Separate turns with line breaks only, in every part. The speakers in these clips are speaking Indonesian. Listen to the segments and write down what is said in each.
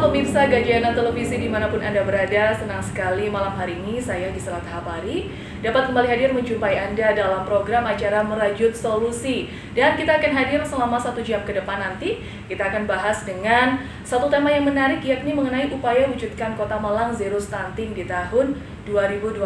pemirsa Gajayana Televisi dimanapun Anda berada, senang sekali malam hari ini saya Gisela Tahapari dapat kembali hadir menjumpai Anda dalam program acara Merajut Solusi. Dan kita akan hadir selama 1 jam ke depan nanti. Kita akan bahas dengan satu tema yang menarik, yakni mengenai upaya wujudkan Kota Malang Zero Stunting di tahun 2024.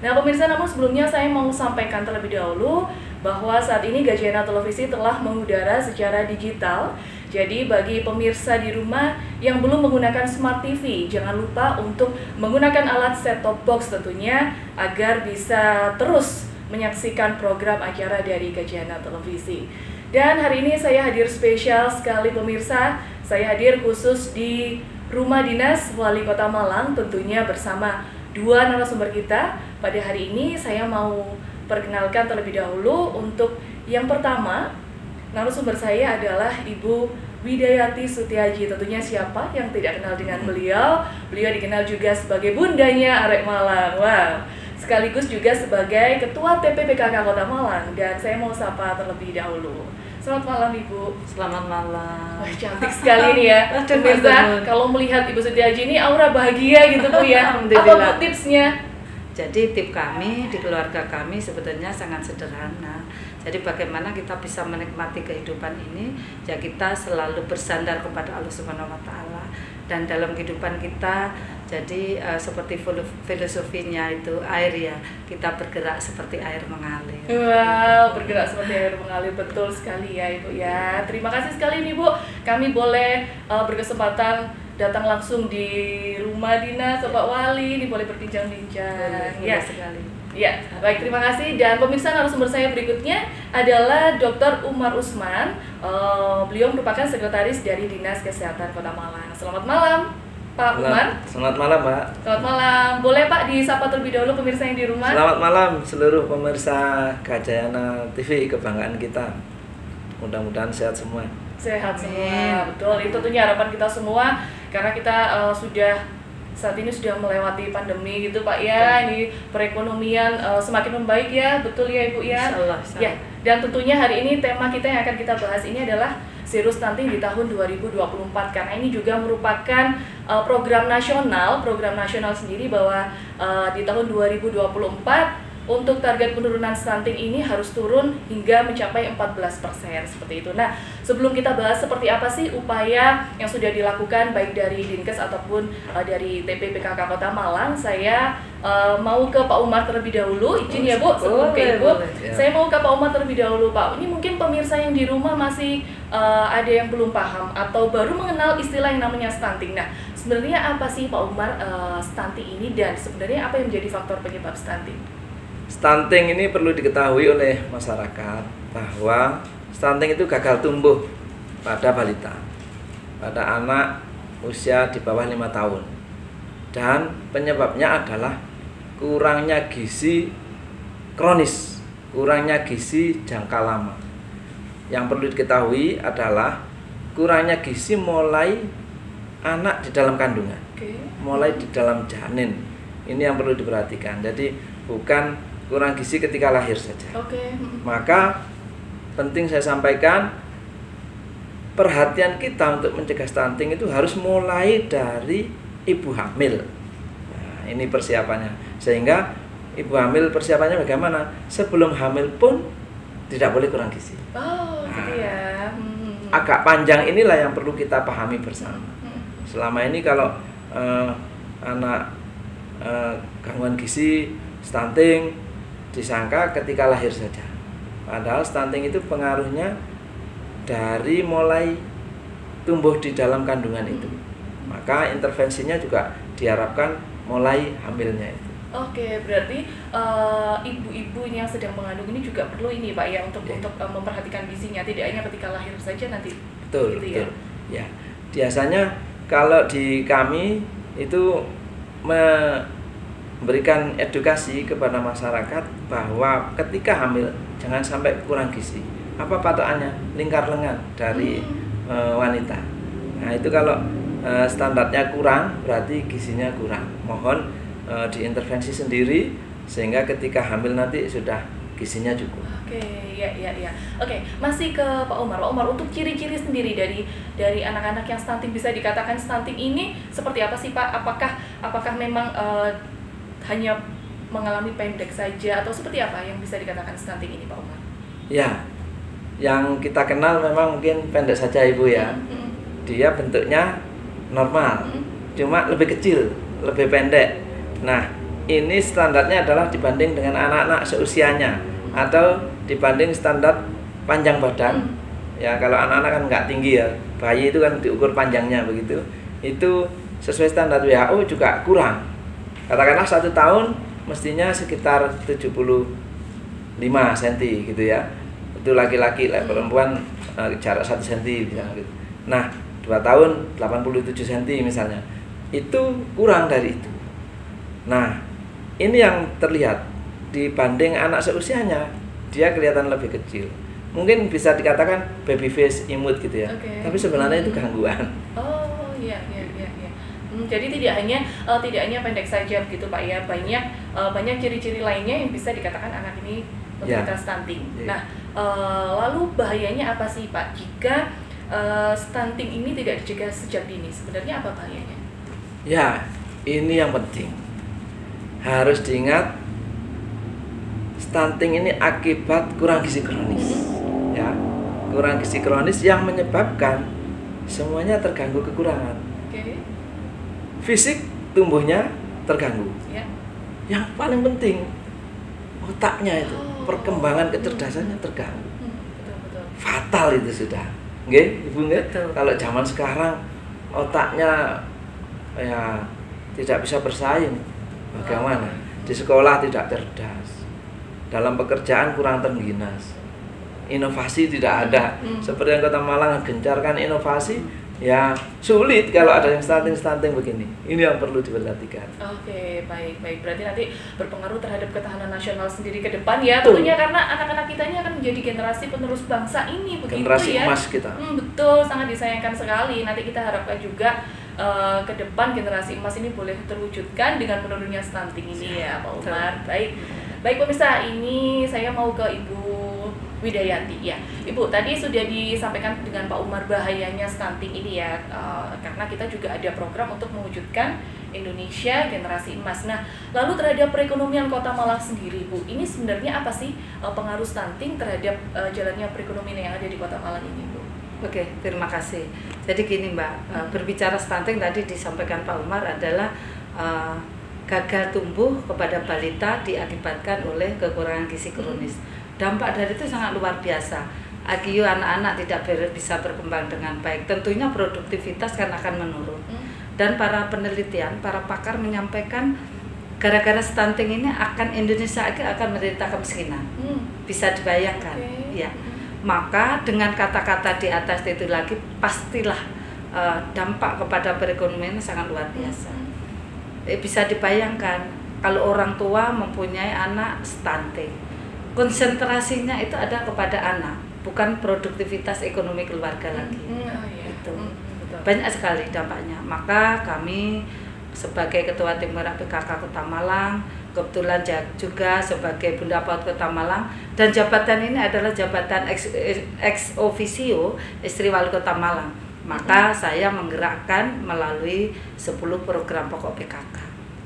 Nah pemirsa, namun sebelumnya saya mau sampaikan terlebih dahulu bahwa saat ini Gajayana Televisi telah mengudara secara digital. Jadi bagi pemirsa di rumah yang belum menggunakan Smart TV, jangan lupa untuk menggunakan alat set-top box tentunya agar bisa terus menyaksikan program acara dari Gajayana Televisi. Dan hari ini saya hadir spesial sekali pemirsa, saya hadir khusus di Rumah Dinas Wali Kota Malang tentunya bersama 2 narasumber kita. Pada hari ini saya mau perkenalkan terlebih dahulu. Untuk yang pertama, narasumber saya adalah Ibu Widayati Sutiaji. Tentunya siapa yang tidak kenal dengan beliau? Beliau dikenal juga sebagai bundanya Arek Malang. Wow. Sekaligus juga sebagai Ketua TPPKK Kota Malang. Dan saya mau sapa terlebih dahulu. Selamat malam Ibu.
Selamat malam.
Wah, cantik sekali nih ya. Pemirsa, kalau melihat Ibu Sutiaji ini aura bahagia gitu Bu ya. Apa Bu tipsnya?
Jadi tip kami di keluarga kami sebetulnya sangat sederhana. Jadi bagaimana kita bisa menikmati kehidupan ini, ya kita selalu bersandar kepada Allah Subhanahu wa taala. Dan dalam kehidupan kita, jadi seperti filosofinya itu air ya, kita bergerak seperti air mengalir.
Wow, bergerak seperti air mengalir, betul sekali ya Ibu ya. Terima kasih sekali nih Bu, kami boleh berkesempatan datang langsung di rumah dinas Bapak Wali, ini boleh berbincang-bincang. Ya
sekali.
Ya, baik, terima kasih. Dan pemirsa, narasumber saya berikutnya adalah Dr. Umar Usman. Beliau merupakan sekretaris dari Dinas Kesehatan Kota Malang. Selamat malam, Pak Umar.
Selamat malam, Pak.
Selamat malam. Boleh Pak disapa terlebih dahulu pemirsa yang di rumah?
Selamat malam seluruh pemirsa Gajayana TV, kebanggaan kita. Mudah-mudahan sehat semua.
Sehat semua, betul. Itu tentunya harapan kita semua, karena kita saat ini sudah melewati pandemi gitu Pak ya. Ini perekonomian semakin membaik ya, betul ya Ibu ya.
Insyaallah.
Ya, dan tentunya hari ini tema kita yang akan kita bahas ini adalah Zero Stunting di tahun 2024, karena ini juga merupakan program nasional sendiri bahwa di tahun 2024 untuk target penurunan stunting ini harus turun hingga mencapai 14% seperti itu. Nah, sebelum kita bahas seperti apa sih upaya yang sudah dilakukan baik dari Dinkes ataupun dari TPPKK Kota Malang, saya mau ke Pak Umar terlebih dahulu. Izin ya Bu, sebelum ke Ibu. Saya mau ke Pak Umar terlebih dahulu Pak. Ini mungkin pemirsa yang di rumah masih ada yang belum paham atau baru mengenal istilah yang namanya stunting. Nah, sebenarnya apa sih Pak Umar stunting ini, dan sebenarnya apa yang menjadi faktor penyebab stunting?
Stunting ini perlu diketahui oleh masyarakat bahwa stunting itu gagal tumbuh pada balita, pada anak usia di bawah 5 tahun. Dan penyebabnya adalah kurangnya gizi kronis, kurangnya gizi jangka lama. Yang perlu diketahui adalah kurangnya gizi mulai anak di dalam kandungan, mulai di dalam janin. Ini yang perlu diperhatikan. Jadi bukan kurang gizi ketika lahir saja. Maka penting saya sampaikan, perhatian kita untuk mencegah stunting itu harus mulai dari ibu hamil. Nah, ini persiapannya. Sehingga ibu hamil persiapannya bagaimana? Sebelum hamil pun tidak boleh kurang gizi.
Gitu ya.
Agak panjang inilah yang perlu kita pahami bersama. Selama ini kalau anak gangguan gizi, stunting disangka ketika lahir saja. Padahal stunting itu pengaruhnya dari mulai tumbuh di dalam kandungan itu. Maka intervensinya juga diharapkan mulai hamilnya itu.
Oke, berarti ibu-ibu yang sedang mengandung ini juga perlu ini Pak ya untuk memperhatikan gizinya, tidak hanya ketika lahir saja nanti.
Betul,
gitu
betul. Ya. Biasanya kalau di kami itu memberikan edukasi kepada masyarakat bahwa ketika hamil jangan sampai kurang gizi. Apa patokannya? Lingkar lengan dari wanita. Nah itu kalau standarnya kurang berarti gizinya kurang. Mohon diintervensi sendiri sehingga ketika hamil nanti sudah gizinya cukup.
Oke, ya. Oke, masih ke Pak Umar. Pak Umar, untuk ciri-ciri sendiri dari anak-anak yang stunting, bisa dikatakan stunting ini seperti apa sih Pak? Apakah memang hanya mengalami pendek saja atau seperti apa yang bisa dikatakan stunting ini Pak Umar?
Ya, yang kita kenal memang mungkin pendek saja Ibu ya. Dia bentuknya normal, cuma lebih kecil, lebih pendek. Nah, ini standarnya adalah dibanding dengan anak-anak seusianya atau dibanding standar panjang badan. Ya, kalau anak-anak kan nggak tinggi ya, bayi itu kan diukur panjangnya begitu. Itu sesuai standar WHO juga kurang. Katakanlah 1 tahun mestinya sekitar 75 cm gitu ya. Itu laki-laki, perempuan jarak 1 cm gitu. Nah, 2 tahun 87 cm misalnya. Itu kurang dari itu. Nah, ini yang terlihat dibanding anak seusianya, dia kelihatan lebih kecil. Mungkin bisa dikatakan baby face, imut gitu ya. Tapi sebenarnya itu gangguan.
Oh, iya. Jadi tidak hanya pendek saja gitu Pak ya, banyak ciri-ciri lainnya yang bisa dikatakan anak ini menderita stunting. Nah, lalu bahayanya apa sih Pak jika stunting ini tidak dicegah sejak dini? Sebenarnya apa bahayanya?
Ya, ini yang penting. Harus diingat, stunting ini akibat kurang gizi kronis. Ya, kurang gizi kronis yang menyebabkan semuanya terganggu kekurangan. Fisik tumbuhnya terganggu. Yang paling penting otaknya itu, perkembangan kecerdasannya terganggu.
Betul.
Fatal itu sudah. Nggih, Ibu nggih? Kalau zaman sekarang otaknya ya tidak bisa bersaing. Bagaimana? Di sekolah tidak cerdas. Dalam pekerjaan kurang terengginas. Inovasi tidak ada. Seperti yang Kota Malang gencarkan inovasi, ya sulit kalau ada yang stunting begini. Ini yang perlu diperhatikan.
Oke, baik. Berarti nanti berpengaruh terhadap ketahanan nasional sendiri ke depan ya. Tentunya karena anak-anak kita ini akan menjadi generasi penerus bangsa ini, begitu
generasi
ya.
Emas kita.
Betul, sangat disayangkan sekali. Nanti kita harapkan juga ke depan generasi emas ini boleh terwujudkan dengan menurunnya stunting ini ya, Pak Umar. Baik pemirsa, ini saya mau ke Ibu Widayanti ya. Ibu, tadi sudah disampaikan dengan Pak Umar bahayanya stunting ini ya, karena kita juga ada program untuk mewujudkan Indonesia generasi emas. Nah, lalu terhadap perekonomian Kota Malang sendiri, Bu, ini sebenarnya apa sih pengaruh stunting terhadap jalannya perekonomian yang ada di Kota Malang ini, Bu?
Oke, terima kasih. Jadi gini Mbak, berbicara stunting tadi disampaikan Pak Umar adalah gagal tumbuh kepada balita diakibatkan oleh kekurangan gizi kronis. Dampak dari itu sangat luar biasa. IQ anak-anak tidak bisa berkembang dengan baik. Tentunya produktivitas kan akan menurun. Dan para penelitian, para pakar menyampaikan gara-gara stunting ini Indonesia akan menderita kemiskinan. Bisa dibayangkan, ya. Maka dengan kata-kata di atas itu lagi pastilah dampak kepada perekonomian sangat luar biasa. Bisa dibayangkan kalau orang tua mempunyai anak stunting, konsentrasinya itu ada kepada anak, bukan produktivitas ekonomi keluarga lagi. Itu banyak sekali dampaknya. Maka kami sebagai Ketua Tim Merah PKK Kota Malang, kebetulan juga sebagai Bunda PAUD Kota Malang, dan jabatan ini adalah jabatan ex officio Istri Wali Kota Malang. Maka saya menggerakkan melalui 10 program pokok PKK.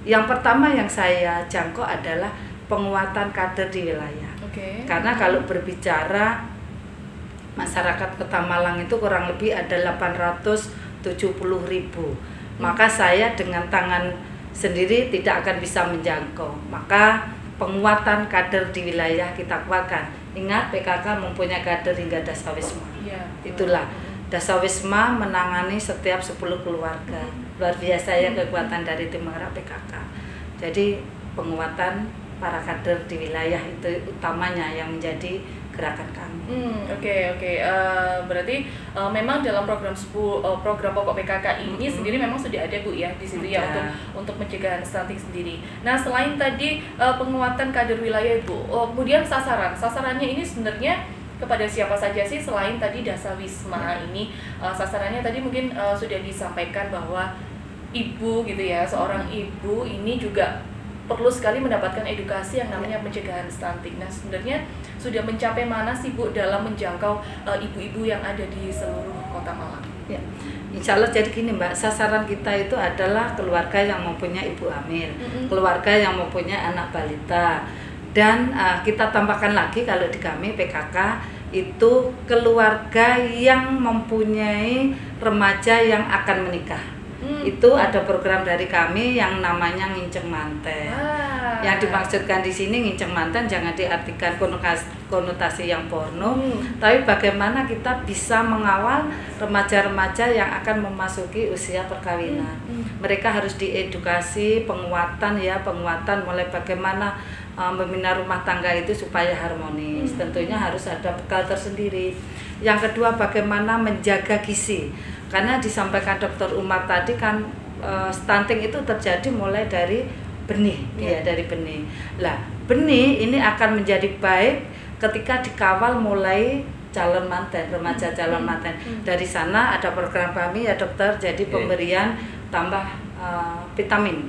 Yang pertama yang saya jangkau adalah penguatan kader di wilayah. Karena kalau berbicara masyarakat Kota Malang itu kurang lebih ada 870.000. Maka saya dengan tangan sendiri tidak akan bisa menjangkau. Maka penguatan kader di wilayah kita kuatkan. Ingat, PKK mempunyai kader hingga Dasawisma. Itulah, Dasawisma menangani setiap 10 keluarga. Luar biasa ya kekuatan dari Tim Merah PKK. Jadi penguatan para kader di wilayah itu utamanya yang menjadi gerakan kami.
Oke. Berarti memang dalam program pokok PKK ini sendiri memang sudah ada Bu ya di situ ya untuk pencegahan stunting sendiri. Nah, selain tadi penguatan kader wilayah Bu, kemudian sasarannya ini sebenarnya kepada siapa saja sih selain tadi Dasawisma ini? Sasarannya tadi mungkin sudah disampaikan bahwa ibu gitu ya, seorang ibu ini juga perlu sekali mendapatkan edukasi yang namanya pencegahan stunting. Nah, sebenarnya sudah mencapai mana sih Bu dalam menjangkau ibu-ibu yang ada di seluruh Kota Malang?
Ya, insya Allah jadi gini Mbak, sasaran kita itu adalah keluarga yang mempunyai ibu hamil, keluarga yang mempunyai anak balita, dan kita tambahkan lagi kalau di kami PKK itu keluarga yang mempunyai remaja yang akan menikah. Itu ada program dari kami yang namanya Nginceng Manten. Yang dimaksudkan di sini Nginceng Manten jangan diartikan konotasi yang porno, tapi bagaimana kita bisa mengawal remaja-remaja yang akan memasuki usia perkawinan. Mereka harus diedukasi, penguatan mulai bagaimana membina rumah tangga itu supaya harmonis. Tentunya harus ada bekal tersendiri. Yang kedua, bagaimana menjaga gizi. Karena disampaikan Dr. Umar tadi kan stunting itu terjadi mulai dari benih, dari benih. Lah, benih ini akan menjadi baik ketika dikawal mulai calon manten, remaja calon manten. Dari sana ada program kami ya dokter, jadi pemberian tambah vitamin,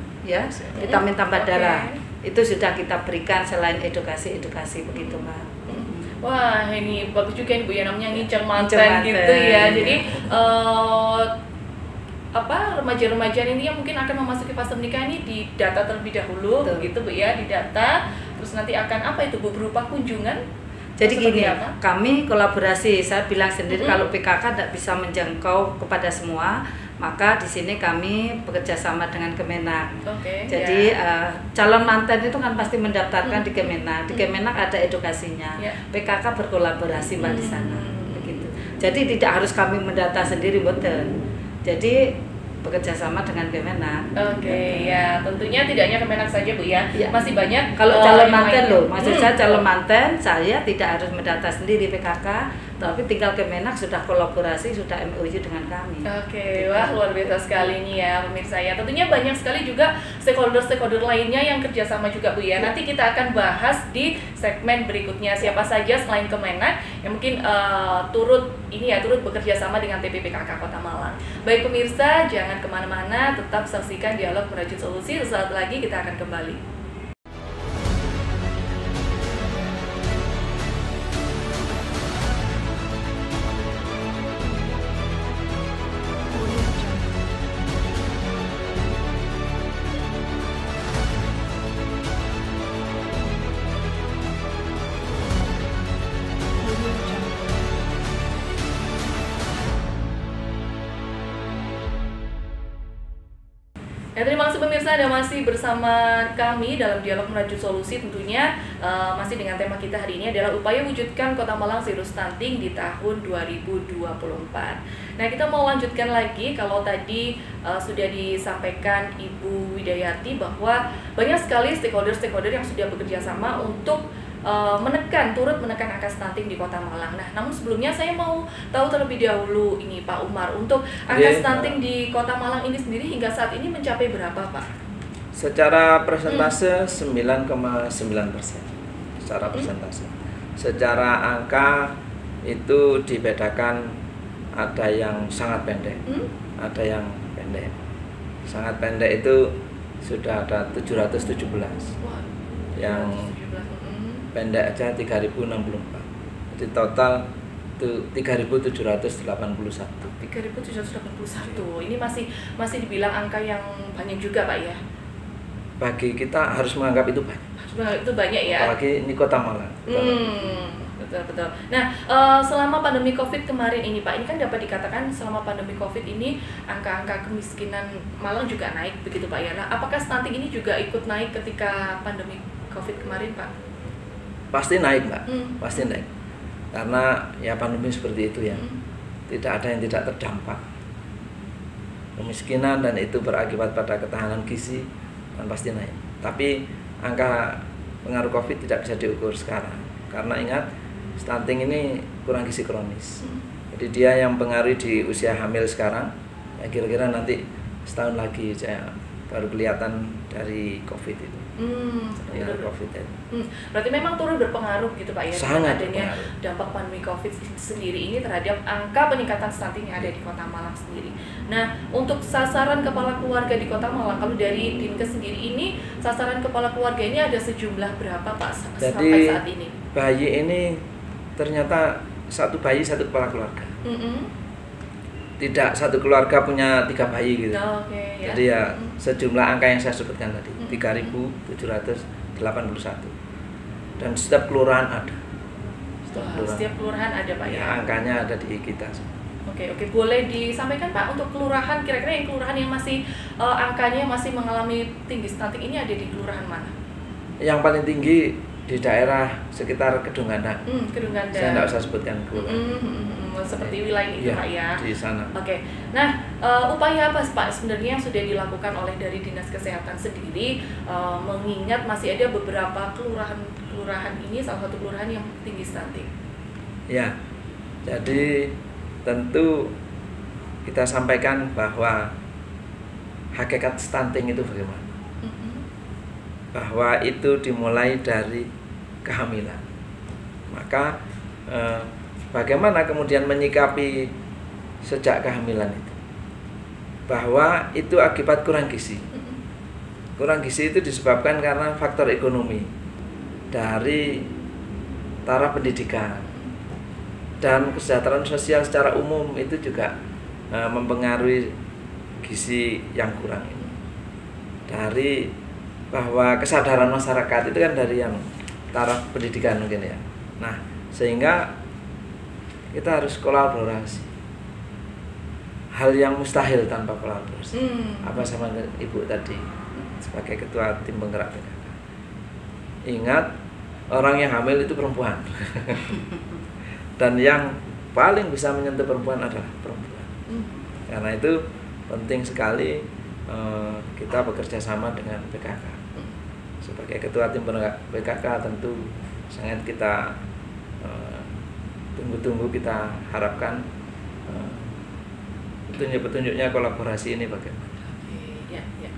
vitamin tambah darah. Itu sudah kita berikan selain edukasi begitu Mbak.
Wah, ini bagus juga nih Bu ya, namanya Nginceng Manten gitu ya. Jadi remaja-remaja ini yang mungkin akan memasuki fase menikah ini didata terlebih dahulu, gitu Bu ya, didata. Terus nanti akan apa itu Bu, berupa kunjungan?
Jadi gini, kami kolaborasi. Saya bilang sendiri kalau PKK tidak bisa menjangkau kepada semua, maka di sini kami bekerja sama dengan Kemenak. Jadi calon manten itu kan pasti mendaftarkan di Kemenak. Di Kemenak ada edukasinya. PKK berkolaborasi Mbak di sana. Begitu. Jadi tidak harus kami mendata sendiri, betul. Jadi bekerja sama dengan Kemenak.
Ya, tentunya tidak hanya Kemenak saja Bu ya. Masih banyak
kalau calon manten loh. Maksud saya calon manten saya tidak harus mendata sendiri PKK, tapi tinggal Kemenak sudah kolaborasi, sudah MOU dengan kami.
Wah luar biasa sekali nih ya pemirsa ya. Tentunya banyak sekali juga stakeholder lainnya yang kerjasama juga Bu ya. Nanti kita akan bahas di segmen berikutnya siapa saja selain Kemenak yang mungkin turut bekerja sama dengan TPPKK Kota Malang. Baik pemirsa, jangan kemana-mana, tetap saksikan Dialog Merajut Solusi. Sesaat lagi kita akan kembali. Ya, terima kasih pemirsa, Anda masih bersama kami dalam Dialog Merajut Solusi. Tentunya masih dengan tema kita hari ini adalah upaya wujudkan Kota Malang zero stunting di tahun 2024. Nah, kita mau lanjutkan lagi. Kalau tadi sudah disampaikan Ibu Widayati bahwa banyak sekali stakeholder yang sudah bekerja sama untuk turut menekan angka stunting di Kota Malang. Nah, namun sebelumnya saya mau tahu terlebih dahulu ini Pak Umar, untuk angka stunting di Kota Malang ini sendiri hingga saat ini mencapai berapa Pak?
Secara persentase 9,9%. Secara persentase. Secara angka itu dibedakan, ada yang sangat pendek, ada yang pendek. Sangat pendek itu sudah ada 717. Yang pendek aja 3064. Jadi total itu 3781.
3781. Ini masih dibilang angka yang banyak juga Pak ya.
Bagi kita harus menganggap itu banyak.
Itu banyak ya.
Apalagi ini Kota Malang.
Betul. Nah, selama pandemi Covid kemarin ini Pak, ini kan dapat dikatakan selama pandemi Covid ini angka-angka kemiskinan Malang juga naik begitu Pak ya. Nah, apakah stunting ini juga ikut naik ketika pandemi Covid kemarin Pak?
Pasti naik Mbak, pasti naik. Karena ya pandemi seperti itu ya, tidak ada yang tidak terdampak. Kemiskinan dan itu berakibat pada ketahanan gizi dan pasti naik. Tapi angka pengaruh Covid tidak bisa diukur sekarang. Karena ingat, stunting ini kurang gizi kronis. Jadi dia yang pengaruh di usia hamil sekarang, ya kira-kira nanti setahun lagi saya baru kelihatan dari COVID itu.
Seperti itu.
COVID itu.
Berarti memang turut berpengaruh gitu Pak ya,
Sangat
adanya
berpengaruh.
dampak pandemi COVID sendiri ini terhadap angka peningkatan stunting yang ada di Kota Malang sendiri. Nah, untuk sasaran kepala keluarga di Kota Malang, kalau dari Dinkes sendiri ini, sasaran kepala keluarga ini ada sejumlah berapa Pak sampai
Jadi
saat ini?
bayi ini ternyata satu bayi satu kepala keluarga. Tidak satu keluarga punya 3 bayi gitu.
Oke, ya.
Jadi ya sejumlah angka yang saya sebutkan tadi 3.781 dan setiap kelurahan ada.
Setiap kelurahan ada Pak ya.
Ya, angkanya ada di kita.
Oke, boleh disampaikan Pak untuk kelurahan, kira-kira yang kelurahan yang masih angkanya masih mengalami tinggi stunting ini ada di kelurahan mana?
Yang paling tinggi di daerah sekitar Kedunganda.
Kedunganda.
Saya tidak usah sebutkan kelurahan.
Seperti wilayah itu
ya,
Pak ya.
Di sana.
Oke. Nah, upaya apa Pak sebenarnya yang sudah dilakukan oleh dari Dinas Kesehatan sendiri, mengingat masih ada beberapa kelurahan ini salah satu kelurahan yang tinggi stunting.
Ya. Jadi tentu kita sampaikan bahwa hakikat stunting itu bagaimana? Bahwa itu dimulai dari kehamilan. Maka bagaimana kemudian menyikapi sejak kehamilan itu? Bahwa itu akibat kurang gizi. Kurang gizi itu disebabkan karena faktor ekonomi dari taraf pendidikan dan kesejahteraan sosial secara umum itu juga mempengaruhi gizi yang kurang ini. Dari bahwa kesadaran masyarakat itu kan dari yang taraf pendidikan mungkin ya. Nah, sehingga kita harus kolaborasi. Hal yang mustahil tanpa kolaborasi. Apa sama Ibu tadi sebagai ketua tim penggerak PKK. Ingat, orang yang hamil itu perempuan. Dan yang paling bisa menyentuh perempuan adalah perempuan. Karena itu penting sekali kita bekerja sama dengan PKK. Sebagai ketua tim penggerak PKK tentu sangat kita tunggu-tunggu, kita harapkan petunjuk-petunjuknya kolaborasi ini bagaimana.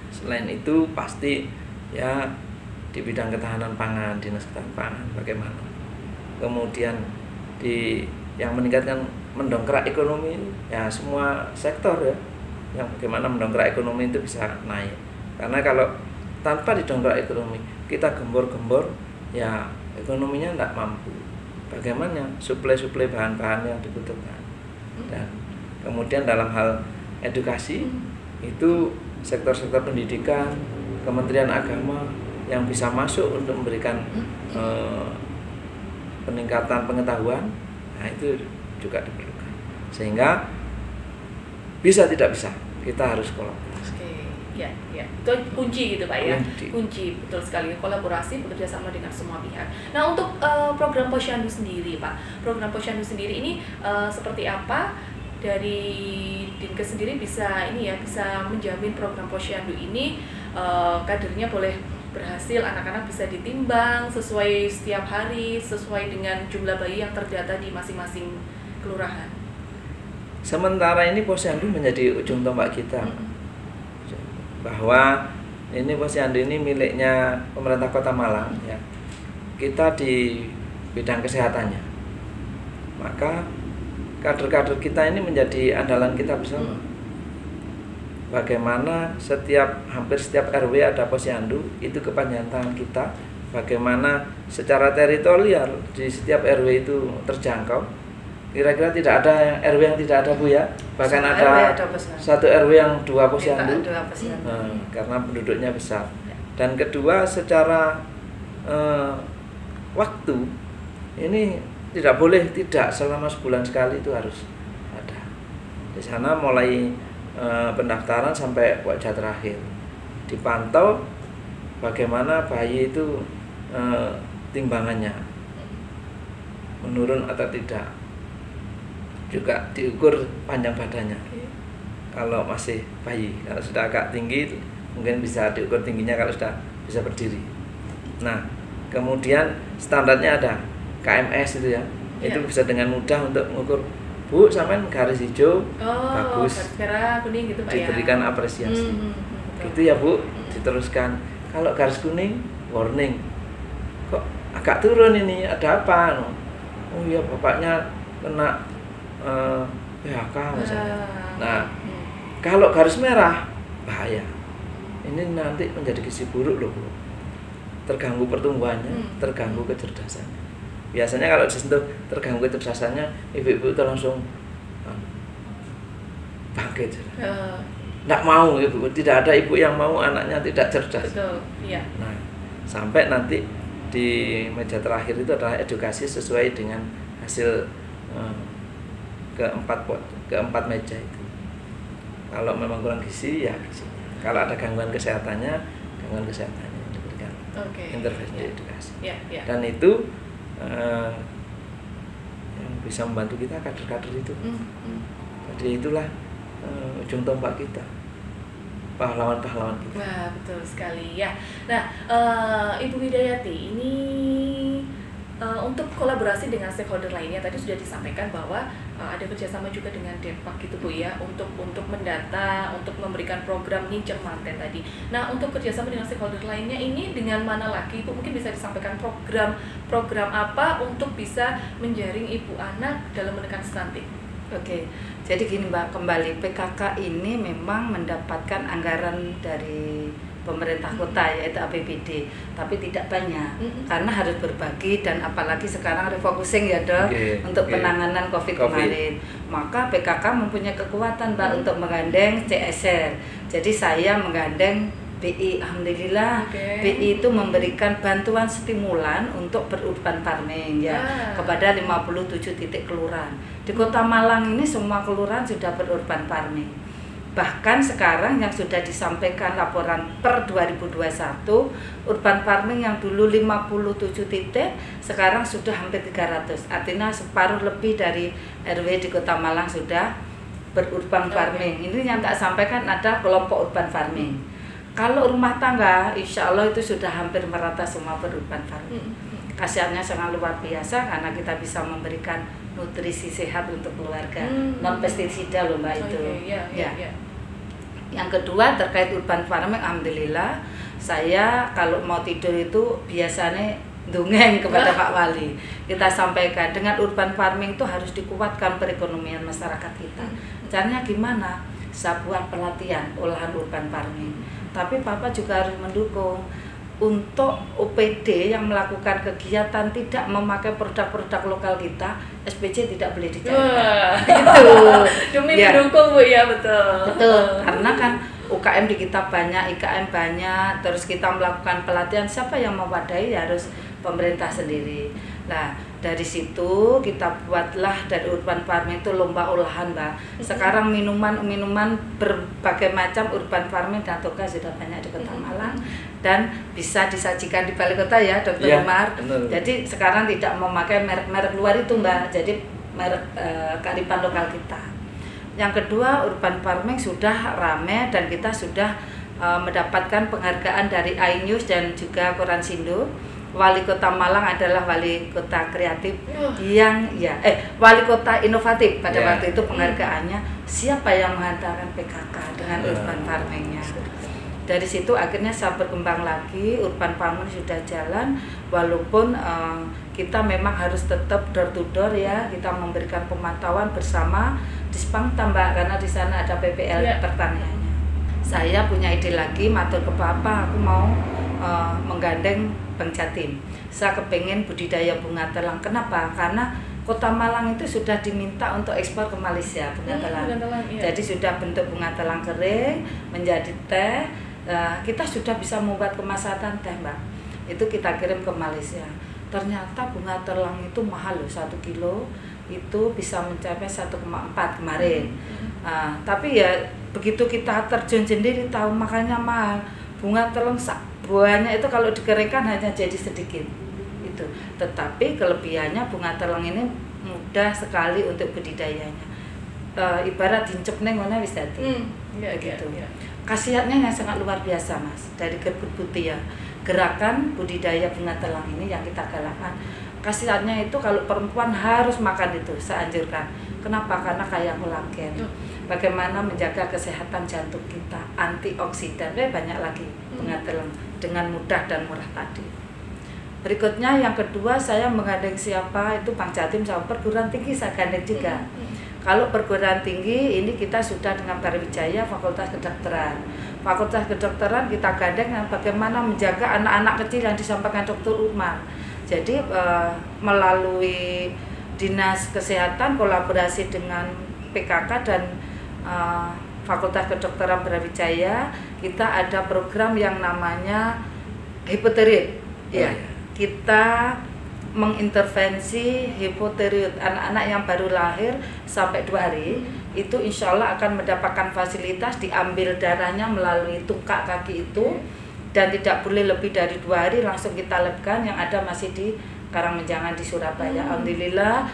Selain itu pasti ya di bidang ketahanan pangan, Dinas Ketahanan Pangan bagaimana. Kemudian di yang meningkatkan mendongkrak ekonomi ya semua sektor ya, yang bagaimana mendongkrak ekonomi itu bisa naik. Karena kalau tanpa didongkrak ekonomi kita gembor-gembor ya ekonominya tidak mampu. Bagaimana suplai bahan-bahan yang dibutuhkan. Dan kemudian dalam hal edukasi itu sektor-sektor pendidikan, Kementerian Agama yang bisa masuk untuk memberikan peningkatan pengetahuan, nah itu juga diperlukan. Sehingga bisa tidak bisa kita harus kolaborasi.
Ya, itu kunci gitu Pak ya.
Kunci
betul sekali, kolaborasi, bekerja sama dengan semua pihak. Nah, untuk program Posyandu sendiri Pak, program Posyandu sendiri ini seperti apa? Dari Dinkes sendiri bisa bisa menjamin program Posyandu ini kadernya boleh berhasil, anak-anak bisa ditimbang sesuai setiap hari, sesuai dengan jumlah bayi yang terdata di masing-masing kelurahan.
Sementara ini Posyandu menjadi ujung tombak kita. Bahwa ini Posyandu ini miliknya pemerintah Kota Malang ya. Kita di bidang kesehatannya. Maka kader-kader kita ini menjadi andalan kita bersama. Bagaimana hampir setiap RW ada Posyandu, itu kepanjangan tangan kita. Bagaimana secara teritorial di setiap RW itu terjangkau. Kira-kira tidak ada RW yang tidak ada Bu ya. Bahkan ada satu RW yang 2 Posyandu. Karena penduduknya besar. Dan kedua secara waktu ini tidak boleh tidak, selama sebulan sekali itu harus ada. Di sana mulai pendaftaran sampai wajah terakhir. Dipantau bagaimana bayi itu timbangannya menurun atau tidak. Juga diukur panjang badannya. Kalau masih bayi, kalau sudah agak tinggi mungkin bisa diukur tingginya kalau sudah bisa berdiri. Nah, kemudian standarnya ada KMS itu ya. Itu bisa dengan mudah untuk mengukur Bu, sampean garis hijau bagus,
garis merah, kuning gitu Pak
diberikan
ya.
apresiasi. Gitu ya Bu, diteruskan. Kalau garis kuning, warning. Kok agak turun ini, ada apa? Oh iya, bapaknya kena PHK misalnya. Nah, kalau garis merah, bahaya. Ini nanti menjadi gizi buruk loh Bu. Terganggu pertumbuhannya, terganggu kecerdasannya. Biasanya kalau disentuh terganggu kecerdasannya, ibu-ibu itu langsung bangkit. Nggak mau ibu, tidak ada ibu yang mau anaknya tidak cerdas.
Betul, iya.
Nah, sampai nanti di meja terakhir itu adalah edukasi sesuai dengan hasil keempat meja itu. Kalau memang kurang gizi, ya gizinya. Kalau ada gangguan kesehatannya diberikan intervensi edukasi. Dan itu yang bisa membantu kita kader-kader itu. Jadi itulah ujung tombak kita, pahlawan-pahlawan kita.
Wah, betul sekali ya. Nah, Ibu Widayati, ini untuk kolaborasi dengan stakeholder lainnya tadi sudah disampaikan bahwa ada kerjasama juga dengan Depak gitu Bu ya, untuk mendata, untuk memberikan program ngincer manten tadi. Nah, untuk kerjasama dengan stakeholder lainnya ini dengan mana lagi Bu? Mungkin bisa disampaikan program apa untuk bisa menjaring ibu anak dalam menekan stunting.
Oke, jadi gini Mbak, kembali PKK ini memang mendapatkan anggaran dari pemerintah kota yaitu APBD, tapi tidak banyak karena harus berbagi dan apalagi sekarang refocusing ya Dok untuk penanganan COVID kemarin. Maka PKK mempunyai kekuatan Mbak untuk menggandeng CSR. Jadi saya menggandeng BI, alhamdulillah BI itu memberikan bantuan stimulan untuk berurban farming ya kepada 57 titik kelurahan. Di Kota Malang ini semua kelurahan sudah berurban farming. Bahkan sekarang yang sudah disampaikan laporan per 2021, urban farming yang dulu 57 titik sekarang sudah hampir 300. Artinya separuh lebih dari RW di Kota Malang sudah berurban farming. Ini yang tak sampaikan ada kelompok urban farming. Kalau rumah tangga, insya Allah itu sudah hampir merata semua berurban farming. Khasiatnya sangat luar biasa karena kita bisa memberikan nutrisi sehat untuk keluarga, non pestisida loh Mbak itu. Yang kedua terkait urban farming, alhamdulillah saya kalau mau tidur itu biasanya dongeng kepada Pak Wali. Kita sampaikan dengan urban farming itu harus dikuatkan perekonomian masyarakat kita. Caranya gimana? Saya buat pelatihan olahan urban farming. Tapi Papa juga harus mendukung untuk OPD yang melakukan kegiatan tidak memakai produk-produk lokal kita, SPC tidak boleh dijalankan.
Gitu. Demi mendukung Bu ya, betul.
Betul, karena kan UKM di kita banyak, IKM banyak, terus kita melakukan pelatihan, siapa yang mewadai ya harus pemerintah sendiri. Nah, dari situ kita buatlah dari urban farming itu lomba olahan Mbak. Sekarang minuman berbagai macam urban farming dan toga sudah banyak di Kota Malang dan bisa disajikan di balai kota ya Dr. Umar. Jadi sekarang tidak memakai merek-merek luar itu Mbak, jadi merek kearifan lokal kita. Yang kedua, urban farming sudah rame dan kita sudah mendapatkan penghargaan dari iNews dan juga Koran Sindo. Wali Kota Malang adalah wali kota kreatif yang wali kota inovatif pada waktu itu penghargaannya. Siapa yang menghantarkan PKK dengan urban farmingnya? Dari situ akhirnya saya berkembang lagi, urban farming sudah jalan walaupun kita memang harus tetap door to door ya, kita memberikan pemantauan bersama Dispang Tambak karena di sana ada PPL pertaniannya. Saya punya ide lagi, matur ke Bapak, aku mau menggandeng Bank Jatim. Saya kepengen budidaya bunga telang. Kenapa? Karena Kota Malang itu sudah diminta untuk ekspor ke Malaysia bunga telang. Jadi sudah bentuk bunga telang kering menjadi teh. Kita sudah bisa membuat kemasan teh Mbak. Itu kita kirim ke Malaysia. Ternyata bunga telang itu mahal loh, 1 kilo itu bisa mencapai 1,4 kemarin. Tapi ya begitu kita terjun sendiri tahu makanya mahal. Bunga telang buahnya itu kalau dikeringkan hanya jadi sedikit itu. Tetapi kelebihannya bunga telang ini mudah sekali untuk budidayanya. Ibarat dincep neng mana wis dadi. Gitu. Khasiatnya yang sangat luar biasa Mas. Dari Gerbut Putih ya. Gerakan budidaya bunga telang ini yang kita galakkan kasihannya itu kalau perempuan harus makan itu, saya anjurkan. Kenapa? Karena kaya kolagen. Bagaimana menjaga kesehatan jantung kita, antioksidan, banyak lagi pengetahuan dengan mudah dan murah tadi. Berikutnya yang kedua, saya menggandeng siapa itu Bang Jatim sama perguruan tinggi saya gandeng juga. Kalau perguruan tinggi ini kita sudah dengan Brawijaya Fakultas Kedokteran. Fakultas Kedokteran kita gandeng dengan bagaimana menjaga anak-anak kecil yang disampaikan Dr. Umar. Jadi melalui Dinas Kesehatan kolaborasi dengan PKK dan Fakultas Kedokteran Brawijaya, kita ada program yang namanya hipotiroid. Ya, kita mengintervensi hipotiroid anak-anak yang baru lahir sampai 2 hari. Itu insya Allah akan mendapatkan fasilitas diambil darahnya melalui tungkak kaki itu, dan tidak boleh lebih dari 2 hari langsung kita labkan, yang ada masih di Karangmenjangan di Surabaya. Alhamdulillah,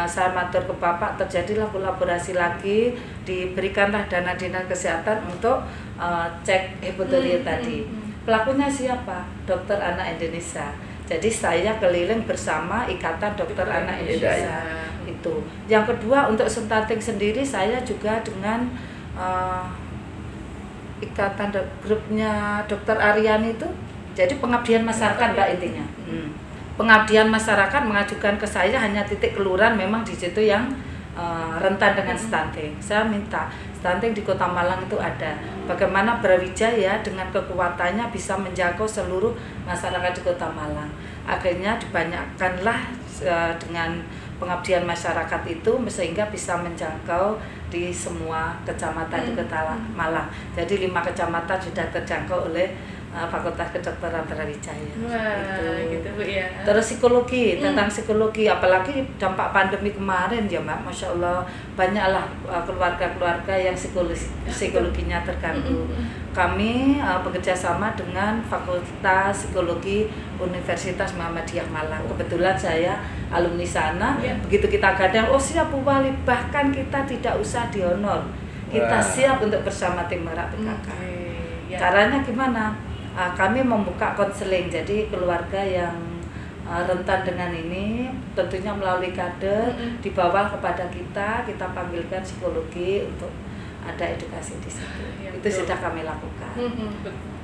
saya matur ke Bapak, terjadilah kolaborasi lagi, diberikanlah dana dinas kesehatan untuk cek hipotiroid tadi. Pelakunya siapa? Dokter Anak Indonesia. Jadi saya keliling bersama Ikatan Dokter Anak Indonesia. Itu. Yang kedua, untuk stunting sendiri saya juga dengan ikatan grupnya Dokter Aryani itu. Jadi pengabdian masyarakat Mbak intinya. Pengabdian masyarakat mengajukan ke saya hanya titik kelurahan memang di situ yang rentan dengan stunting. Saya minta stunting di Kota Malang itu ada. Bagaimana Brawijaya dengan kekuatannya bisa menjangkau seluruh masyarakat di Kota Malang. Akhirnya dibanyakkanlah dengan pengabdian masyarakat itu sehingga bisa menjangkau di semua kecamatan di Kota Malang. Jadi 5 kecamatan sudah terjangkau oleh Fakultas Kedokteran Brawijaya.
Gitu Bu ya.
Terus psikologi, tentang psikologi, apalagi dampak pandemi kemarin ya Mbak, Masya Allah banyaklah keluarga-keluarga yang psikologinya terganggu. Kami bekerja sama dengan Fakultas Psikologi Universitas Muhammadiyah Malang. Kebetulan saya alumni sana. Begitu kita gandeng, oh siap Bu Wali, bahkan kita tidak usah dihonor, kita siap untuk bersama tim Merak PKK. Caranya gimana? Kami membuka konseling, jadi keluarga yang rentan dengan ini tentunya melalui kader dibawa kepada kita panggilkan psikologi untuk ada edukasi di situ. Itu sudah kami lakukan.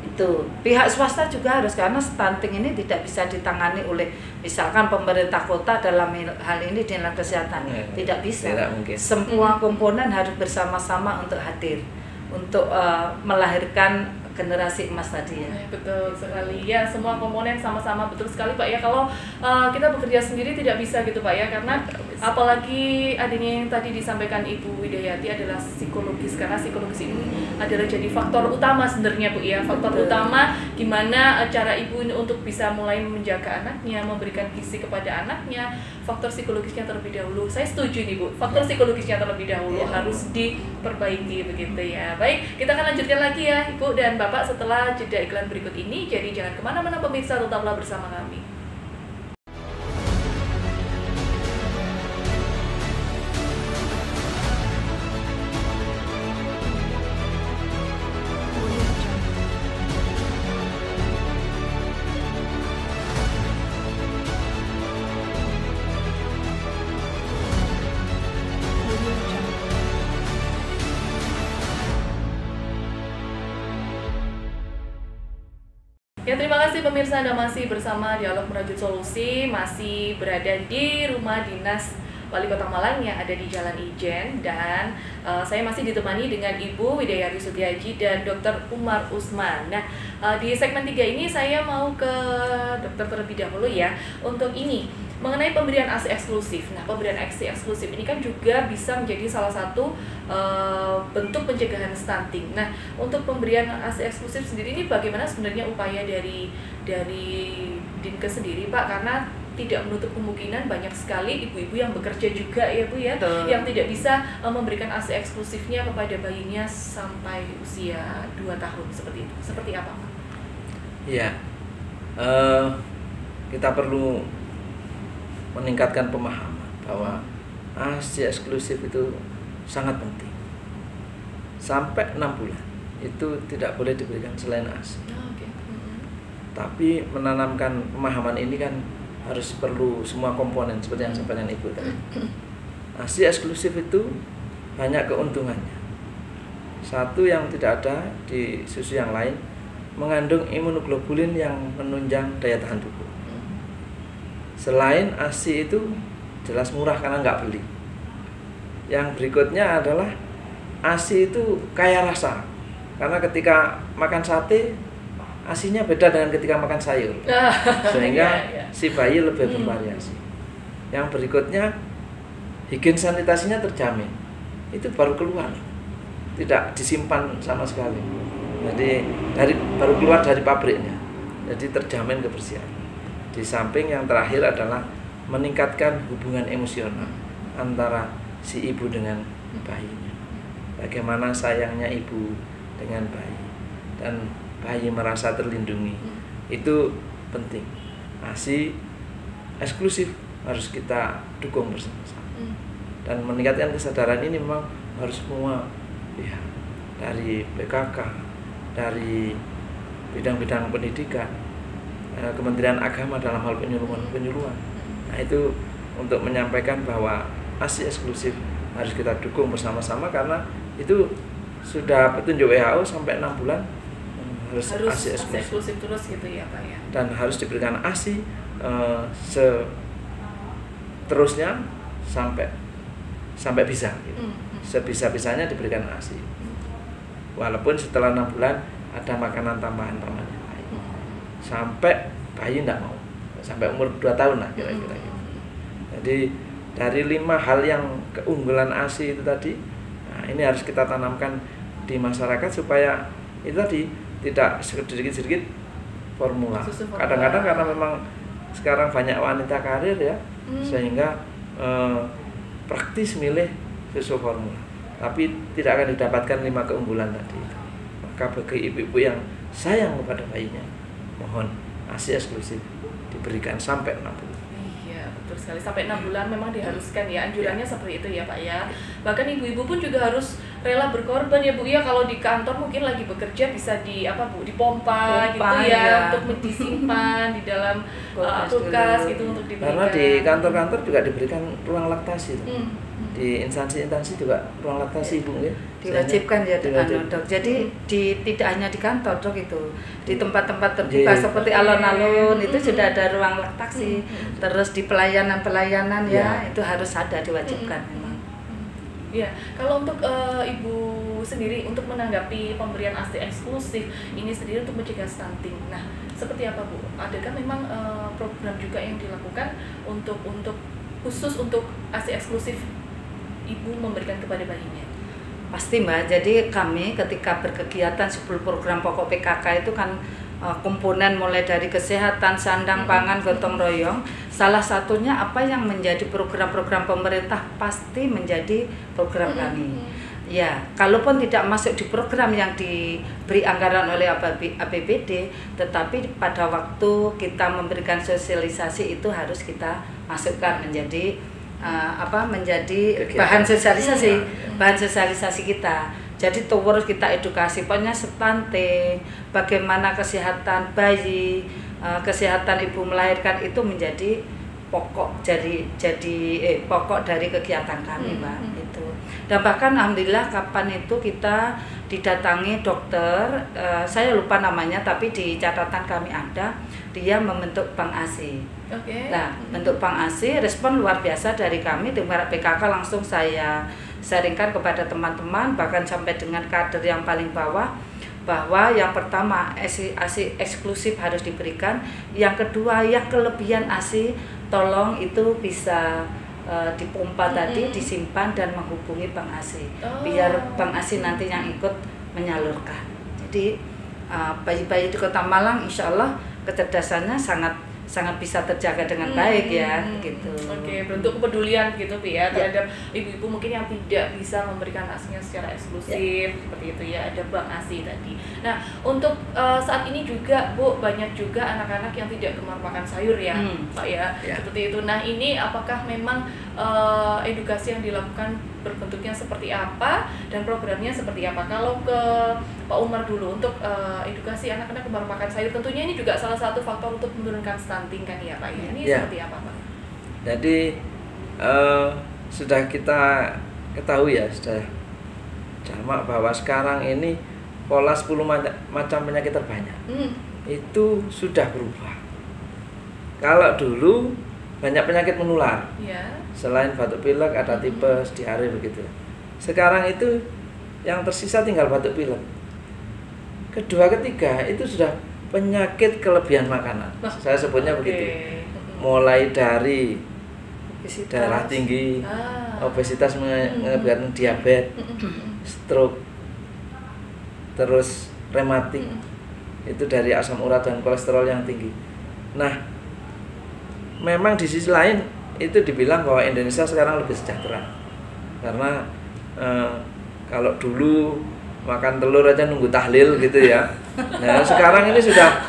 Itu pihak swasta juga harus, karena stunting ini tidak bisa ditangani oleh misalkan pemerintah kota dalam hal ini dinas kesehatan, tidak bisa. Semua komponen harus bersama-sama untuk hadir untuk melahirkan generasi emas tadi ya.
Betul sekali ya, semua komponen sama-sama betul sekali Pak ya. Kalau kita bekerja sendiri tidak bisa gitu Pak ya, karena apalagi adanya yang tadi disampaikan Ibu Widayati adalah psikologis, karena psikologis ini adalah jadi faktor utama sebenarnya Bu ya, faktor utama gimana cara Ibu untuk bisa mulai menjaga anaknya, memberikan gizi kepada anaknya, faktor psikologisnya terlebih dahulu. Saya setuju nih Bu, faktor psikologisnya terlebih dahulu harus diperbaiki begitu ya. Baik, kita akan lanjutkan lagi ya Ibu dan Bapak setelah jeda iklan berikut ini. Jadi jangan kemana-mana pemirsa, tetaplah bersama kami. Ya, terima kasih pemirsa, Anda masih bersama Dialog Merajut Solusi, masih berada di rumah dinas Wali Kota Malang yang ada di Jalan Ijen, dan saya masih ditemani dengan Ibu Widayati Sutiaji dan Dr. Umar Usman. Nah, di segmen 3 ini saya mau ke dokter terlebih dahulu ya, untuk ini mengenai pemberian ASI eksklusif. Nah, pemberian ASI eksklusif ini kan juga bisa menjadi salah satu bentuk pencegahan stunting. Nah, untuk pemberian ASI eksklusif sendiri ini bagaimana sebenarnya upaya dari Dinkes sendiri Pak? Karena tidak menutup kemungkinan banyak sekali ibu-ibu yang bekerja juga ya Bu ya, yang tidak bisa memberikan ASI eksklusifnya kepada bayinya sampai usia 2 tahun seperti itu. Seperti apa Pak?
Iya, kita perlu meningkatkan pemahaman bahwa ASI eksklusif itu sangat penting. Sampai 6 bulan itu tidak boleh diberikan selain ASI. Tapi menanamkan pemahaman ini kan harus perlu semua komponen seperti yang sampaikan Ibu tadi. ASI eksklusif itu banyak keuntungannya. Satu yang tidak ada di susu yang lain, mengandung imunoglobulin yang menunjang daya tahan tubuh. Selain ASI itu jelas murah karena nggak beli. Yang berikutnya adalah ASI itu kaya rasa, karena ketika makan sate ASInya beda dengan ketika makan sayur, sehingga si bayi lebih bervariasi. Yang berikutnya higien sanitasinya terjamin, itu baru keluar, tidak disimpan sama sekali. Jadi baru keluar dari pabriknya, jadi terjamin kebersihan. Di samping yang terakhir adalah meningkatkan hubungan emosional antara si ibu dengan bayinya. Bagaimana sayangnya ibu dengan bayi dan bayi merasa terlindungi, itu penting. ASI eksklusif harus kita dukung bersama-sama. Dan meningkatkan kesadaran ini memang harus semua pihak, dari PKK, dari bidang-bidang pendidikan, Kementerian Agama dalam hal penyuluhan. Nah, itu untuk menyampaikan bahwa ASI eksklusif harus kita dukung bersama-sama, karena itu sudah petunjuk WHO sampai 6 bulan harus ASI
eksklusif terus gitu ya Pak ya.
Dan harus diberikan ASI seterusnya sampai bisa gitu. Sebisa-bisanya diberikan ASI. Walaupun setelah 6 bulan ada makanan tambahan yang lain. Sampai bayi tidak mau. Sampai umur 2 tahun lah kira-kira gitu. Jadi dari 5 hal yang keunggulan ASI itu tadi, nah ini harus kita tanamkan di masyarakat supaya itu tadi tidak sedikit-sedikit formula. Kadang-kadang karena memang sekarang banyak wanita karir ya, sehingga praktis milih susu formula, tapi tidak akan didapatkan 5 keunggulan tadi itu. Maka bagi ibu-ibu yang sayang kepada bayinya, mohon ASI eksklusif diberikan sampai 6 bulan.
Iya, betul sekali, sampai 6 bulan memang diharuskan ya, anjurannya seperti itu ya Pak ya. Bahkan ibu-ibu pun juga harus rela berkorban ya Bu ya, kalau di kantor mungkin lagi bekerja bisa dipompa gitu ya, untuk disimpan di dalam kulkas gitu untuk diberikan.
Karena di kantor-kantor juga diberikan ruang laktasi. Di instansi-instansi juga ruang laktasi Ibu ya.
Diwajibkan ya Dok. Jadi tidak hanya di kantor Dok, itu di tempat-tempat terbuka seperti alun-alun itu sudah ada ruang laktasi. Terus di pelayanan ya itu harus ada, diwajibkan memang.
Ya, kalau untuk Ibu sendiri untuk menanggapi pemberian ASI eksklusif ini sendiri untuk mencegah stunting. Nah, seperti apa Bu? Adakah memang program juga yang dilakukan untuk khusus untuk ASI eksklusif Ibu memberikan kepada bayinya?
Pasti Mbak, jadi kami ketika berkegiatan 10 program pokok PKK itu kan komponen mulai dari kesehatan, sandang, pangan, gotong royong. Salah satunya apa yang menjadi program-program pemerintah pasti menjadi program kami. Ya, kalaupun tidak masuk di program yang diberi anggaran oleh APBD, tetapi pada waktu kita memberikan sosialisasi itu harus kita masukkan menjadi menjadi bahan sosialisasi kita. Jadi terus kita edukasi, pokoknya stunting, bagaimana kesehatan bayi, kesehatan ibu melahirkan itu menjadi pokok pokok dari kegiatan kami Mbak itu. Dan bahkan alhamdulillah kapan itu kita didatangi dokter, saya lupa namanya tapi di catatan kami ada, dia membentuk bank ASI. Nah, bentuk bank ASI, respon luar biasa dari kami, tim PKK langsung saya sharingkan kepada teman-teman, bahkan sampai dengan kader yang paling bawah, bahwa yang pertama ASI eksklusif harus diberikan, yang kedua yang kelebihan ASI tolong itu bisa dipompa tadi, disimpan dan menghubungi bank ASI, biar bank ASI nanti yang ikut menyalurkan. Jadi bayi-bayi di Kota Malang insya Allah kecerdasannya sangat bisa terjaga dengan baik ya gitu.
Oke, bentuk kepedulian gitu ya terhadap ibu-ibu mungkin yang tidak bisa memberikan ASI-nya secara eksklusif seperti itu ya, ada bank ASI tadi. Nah, untuk saat ini juga Bu, banyak juga anak-anak yang tidak gemar makan sayur ya Pak ya, seperti itu. Nah, ini apakah memang edukasi yang dilakukan berbentuknya seperti apa dan programnya seperti apa. Kalau ke Pak Umar dulu untuk edukasi anak-anak gemar makan sayur, tentunya ini juga salah satu faktor untuk menurunkan stunting kan ya Pak ya. Ini seperti apa Pak?
Jadi sudah kita ketahui ya, sudah jamak bahwa sekarang ini pola 10 macam penyakit terbanyak itu sudah berubah. Kalau dulu banyak penyakit menular, selain batuk pilek ada tipes, diare begitu. Sekarang itu yang tersisa tinggal batuk pilek. Kedua, ketiga itu sudah penyakit kelebihan makanan. Saya sebutnya begitu. Mulai dari darah tinggi, obesitas menyebabkan diabetes, stroke, terus rematik, itu dari asam urat dan kolesterol yang tinggi. Nah, memang di sisi lain itu dibilang bahwa Indonesia sekarang lebih sejahtera, karena kalau dulu makan telur aja nunggu tahlil gitu ya. Nah, sekarang ini sudah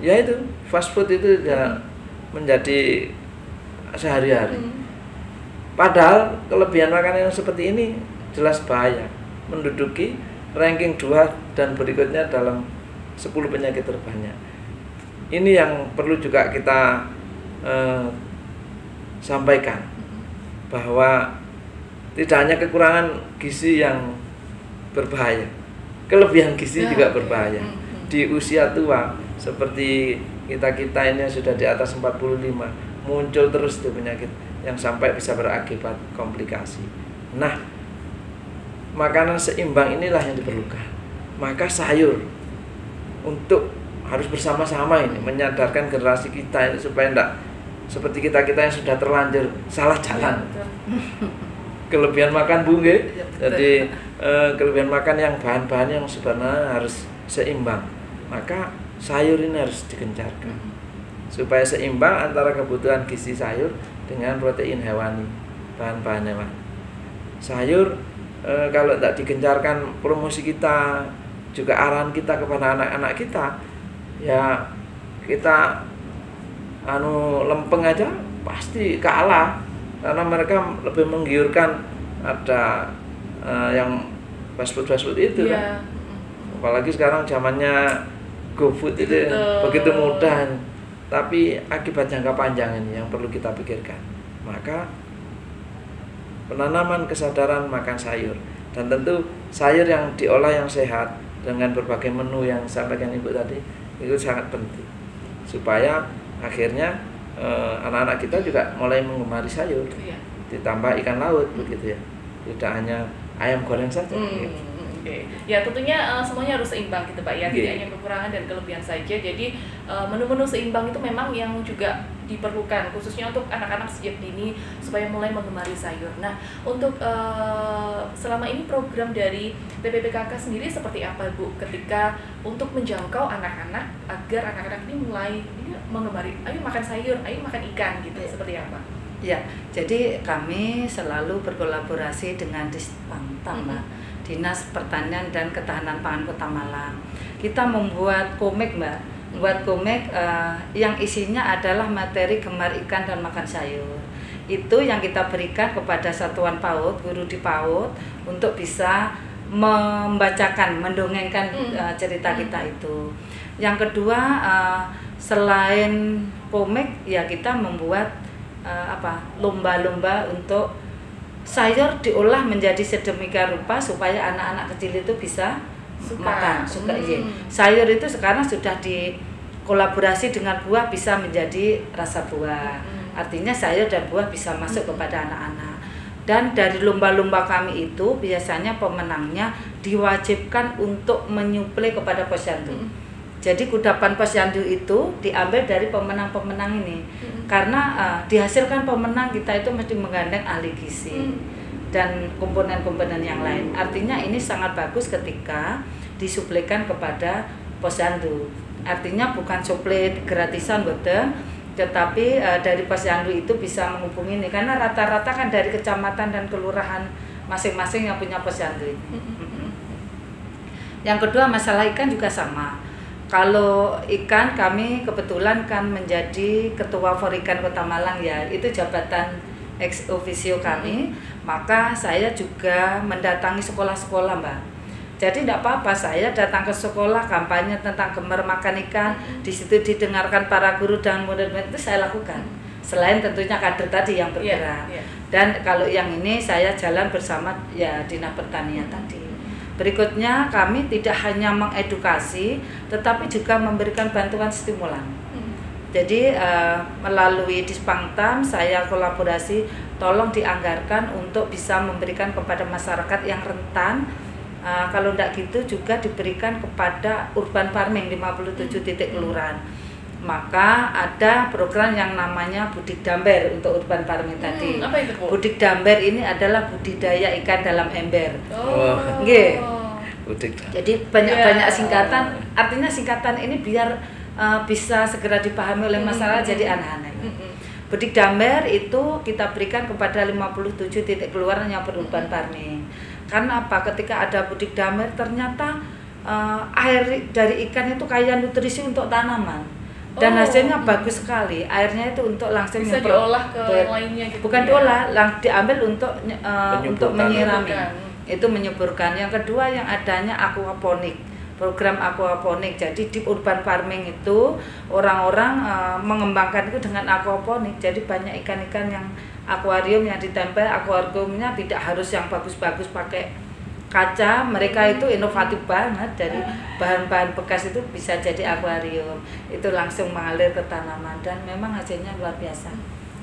ya itu fast food itu ya menjadi sehari-hari. Padahal kelebihan makanan yang seperti ini jelas bahaya, menduduki ranking 2 dan berikutnya dalam 10 penyakit terbanyak. Ini yang perlu juga kita sampaikan, bahwa tidak hanya kekurangan gizi yang berbahaya, kelebihan gizi juga berbahaya. Di usia tua seperti kita ini sudah di atas 45, muncul terus tuh penyakit yang sampai bisa berakibat komplikasi. Nah, makanan seimbang inilah yang diperlukan. Maka sayur untuk harus bersama-sama ini menyadarkan generasi kita ini supaya enggak seperti kita yang sudah terlanjur salah jalan. Kelebihan makan bunge, jadi kelebihan makan yang bahan-bahan yang sebenarnya harus seimbang. Maka sayur ini harus digencarkan supaya seimbang antara kebutuhan gizi sayur dengan protein hewani, bahan-bahan hewani. Sayur kalau tidak digencarkan promosi kita, juga arahan kita kepada anak-anak kita, ya kita lempeng aja pasti kalah, karena mereka lebih menggiurkan ada yang fast food itu kan. Apalagi sekarang zamannya GoFood itu begitu mudah, tapi akibat jangka panjang ini yang perlu kita pikirkan. Maka penanaman kesadaran makan sayur, dan tentu sayur yang diolah yang sehat dengan berbagai menu yang sampaikan Ibu tadi itu sangat penting, supaya akhirnya anak-anak kita juga mulai mengemari sayur, ditambah ikan laut begitu ya, tidak hanya ayam goreng saja.
Ya tentunya semuanya harus seimbang gitu Pak ya, tidak hanya kekurangan dan kelebihan saja. Jadi menu-menu seimbang itu memang yang juga diperlukan khususnya untuk anak-anak sejak dini supaya mulai mengemari sayur. Nah, untuk selama ini program dari TPPKK sendiri seperti apa Bu ketika untuk menjangkau anak-anak agar anak-anak ini mulai mengemari, ayo makan sayur, ayo makan ikan gitu, seperti apa?
Ya, jadi kami selalu berkolaborasi dengan Dispangtam, Dinas Pertanian dan Ketahanan Pangan Kota Malang. Kita membuat komik membuat komik yang isinya adalah materi gemar ikan dan makan sayur. Itu yang kita berikan kepada satuan PAUD, guru di PAUD, untuk bisa membacakan, mendongengkan cerita kita itu. Yang kedua, selain komik ya kita membuat lomba-lomba untuk sayur diolah menjadi sedemikian rupa supaya anak-anak kecil itu bisa makan, suka. Sayur itu sekarang sudah dikolaborasi dengan buah, bisa menjadi rasa buah. Artinya sayur dan buah bisa masuk kepada anak-anak. Dan dari lomba-lomba kami itu biasanya pemenangnya diwajibkan untuk menyuplai kepada posyandu. Jadi kudapan posyandu itu diambil dari pemenang-pemenang ini. Karena dihasilkan pemenang kita itu mesti menggandeng ahli gizi dan komponen-komponen yang lain. Artinya ini sangat bagus ketika disuplaikan kepada posyandu. Artinya bukan suplai gratisan betul, tetapi dari posyandu itu bisa menghubungi ini. Karena rata-rata kan dari kecamatan dan kelurahan masing-masing yang punya posyandu. Yang kedua, masalah ikan juga sama. Kalau ikan, kami kebetulan kan menjadi ketua Forikan Kota Malang ya, itu jabatan ex officio kami, maka saya juga mendatangi sekolah-sekolah, Mbak. Jadi tidak apa-apa saya datang ke sekolah kampanye tentang gemar makan ikan, di situ didengarkan para guru dan murid-murid, itu saya lakukan. Selain tentunya kader tadi yang bergerak. Dan kalau yang ini saya jalan bersama ya Dinas Pertanian tadi. Berikutnya kami tidak hanya mengedukasi, tetapi juga memberikan bantuan stimulan. Jadi melalui Dispangtam saya kolaborasi, tolong dianggarkan untuk bisa memberikan kepada masyarakat yang rentan. Kalau tidak gitu juga diberikan kepada urban farming 57 titik kelurahan. Maka ada program yang namanya Budik Damber untuk urban farming tadi.
Apa itu, Bu?
Budik Damber ini adalah budidaya ikan dalam ember.
Nggih.
Jadi banyak singkatan. Artinya singkatan ini biar bisa segera dipahami oleh masyarakat jadi anak-anak. Budik Damber itu kita berikan kepada 57 titik kelurahan yang berurban farming. Karena apa? Ketika ada Budik Damber ternyata air dari ikan itu kaya nutrisi untuk tanaman. Dan hasilnya bagus sekali. Airnya itu untuk langsung
bisa diolah ke yang lainnya gitu.
Bukan diolah, diambil untuk menyirami. Itu menyuburkan. Yang kedua yang adanya aquaponik. Program aquaponik. Jadi di urban farming itu orang-orang mengembangkan itu dengan aquaponik. Jadi banyak ikan-ikan yang akuarium yang ditempel, akuariumnya tidak harus yang bagus-bagus pakai kaca. Mereka itu inovatif banget, dari bahan-bahan bekas itu bisa jadi akuarium. Itu langsung mengalir ke tanaman dan memang hasilnya luar biasa.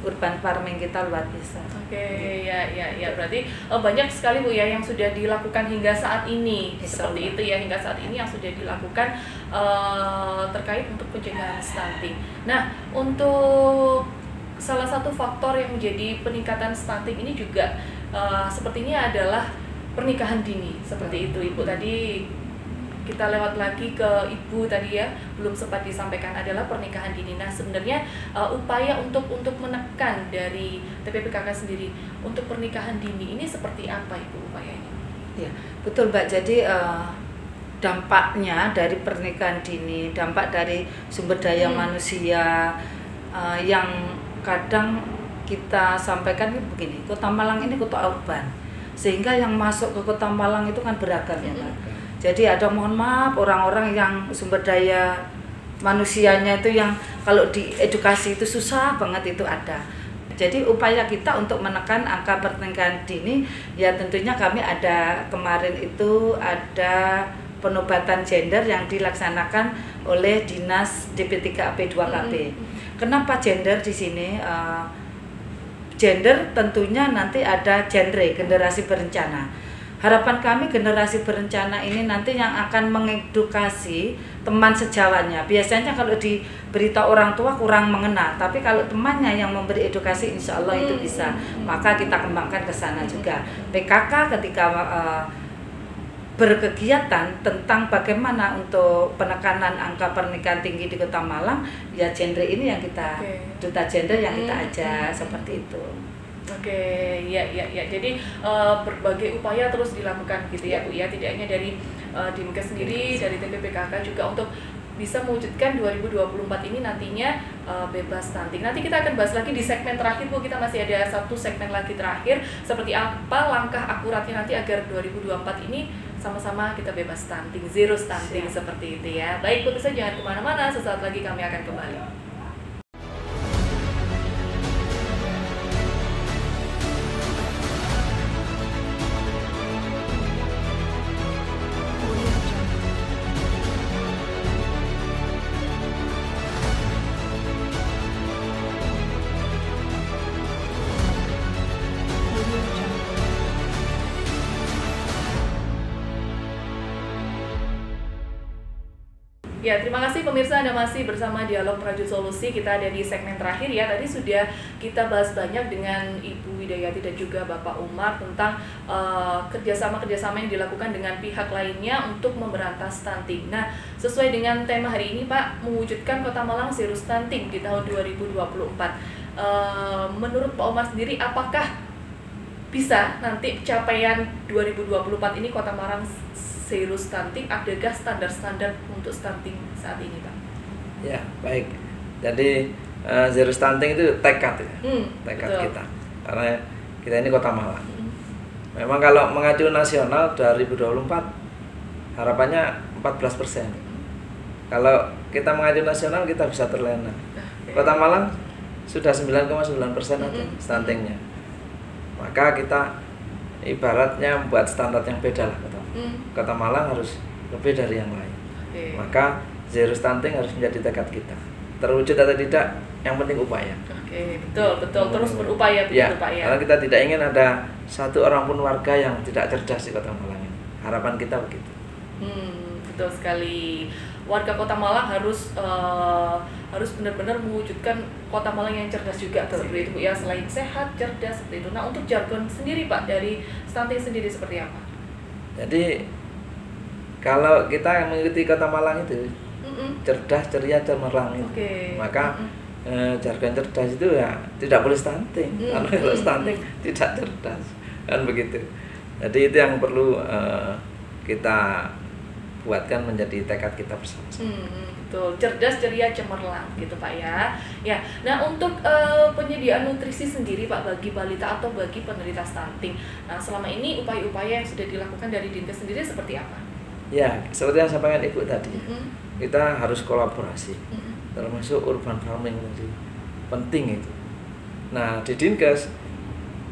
Urban farming kita luar biasa.
Ya. Berarti banyak sekali Bu ya yang sudah dilakukan hingga saat ini. Seperti itu ya, hingga saat ini yang sudah dilakukan terkait untuk pencegahan stunting. Nah, untuk salah satu faktor yang menjadi peningkatan stunting ini juga sepertinya adalah pernikahan dini. Seperti itu Ibu tadi. Kita lewat lagi ke Ibu tadi ya, belum sempat disampaikan adalah pernikahan dini. Nah, sebenarnya upaya untuk menekan dari TPPKK sendiri untuk pernikahan dini ini seperti apa Ibu upayanya?
Ya, betul Mbak. Jadi dampaknya dari pernikahan dini, dampak dari sumber daya manusia yang kadang kita sampaikan ini begini, Kota Malang ini kota urban, sehingga yang masuk ke Kota Malang itu kan beragam ya Mbak. Jadi ada, mohon maaf, orang-orang yang sumber daya manusianya itu yang kalau diedukasi itu susah banget itu ada. Jadi upaya kita untuk menekan angka pernikahan dini ya tentunya kami ada kemarin itu ada penobatan gender yang dilaksanakan oleh Dinas DP3AP2KB. Kenapa gender di sini? Gender tentunya nanti ada genre, generasi berencana. Harapan kami generasi berencana ini nanti yang akan mengedukasi teman sejawatnya. Biasanya kalau diberitahu orang tua kurang mengena, tapi kalau temannya yang memberi edukasi insya Allah itu bisa. Maka kita kembangkan ke sana juga. PKK ketika berkegiatan tentang bagaimana untuk penekanan angka pernikahan tinggi di Kota Malang, ya genre ini yang kita, duta gender yang kita ajak seperti itu.
Ya. Jadi berbagai upaya terus dilakukan gitu ya Bu ya, tidak hanya dari Dinkes sendiri, dari TPPKK juga untuk bisa mewujudkan 2024 ini nantinya bebas stunting. Nanti kita akan bahas lagi di segmen terakhir Bu, kita masih ada satu segmen lagi terakhir, seperti apa langkah akuratnya nanti agar 2024 ini sama-sama kita bebas stunting, zero stunting seperti itu ya. Baik pemirsa, jangan kemana-mana, sesaat lagi kami akan kembali. Ya, terima kasih pemirsa, Anda masih bersama Dialog Merajut Solusi. Kita ada di segmen terakhir ya. Tadi sudah kita bahas banyak dengan Ibu Widayati dan juga Bapak Umar tentang kerjasama-kerjasama yang dilakukan dengan pihak lainnya untuk memberantas stunting. Nah, sesuai dengan tema hari ini Pak, mewujudkan Kota Malang Zero Stunting di tahun 2024. Menurut Pak Umar sendiri, apakah bisa nanti capaian 2024 ini Kota Malang zero stunting? Adakah standar-standar untuk stunting saat ini Pak?
Ya, baik. Jadi zero stunting itu tekad ya, tekad
betul.
kita. karena kita ini Kota Malang. Memang kalau mengacu nasional 2024 harapannya 14%. Kalau kita mengacu nasional kita bisa terlena. Kota Malang sudah 9,9% aja stuntingnya. Maka kita ibaratnya membuat standar yang beda lah Kota Malang harus lebih dari yang lain. Maka zero stunting harus menjadi tekad kita. Terwujud atau tidak, yang penting upaya.
Betul, terus berupaya begitu Pak ya.
Karena kita tidak ingin ada satu orang pun warga yang tidak cerdas di Kota Malang ini. Harapan kita begitu.
Betul sekali. Warga Kota Malang harus benar-benar mewujudkan Kota Malang yang cerdas juga seperti itu Bu ya. Selain sehat, cerdas seperti itu. Nah, untuk jargon sendiri Pak dari stunting sendiri seperti apa?
Jadi kalau kita mengikuti Kota Malang itu cerdas, ceria, cemerlang itu. Maka jargon cerdas itu ya tidak boleh stunting. Karena kalau stunting tidak cerdas, kan begitu. Jadi itu yang perlu kita buatkan menjadi tekad kita bersama-sama.
Betul, cerdas, ceria, cemerlang gitu Pak ya. Ya, nah untuk penyediaan nutrisi sendiri Pak bagi balita atau bagi penderita stunting. Nah, selama ini upaya-upaya yang sudah dilakukan dari Dinkes sendiri seperti apa?
Ya, seperti yang saya sampaikan Ibu tadi. Kita harus kolaborasi. Termasuk urban farming tadi. Penting itu. Nah, di Dinkes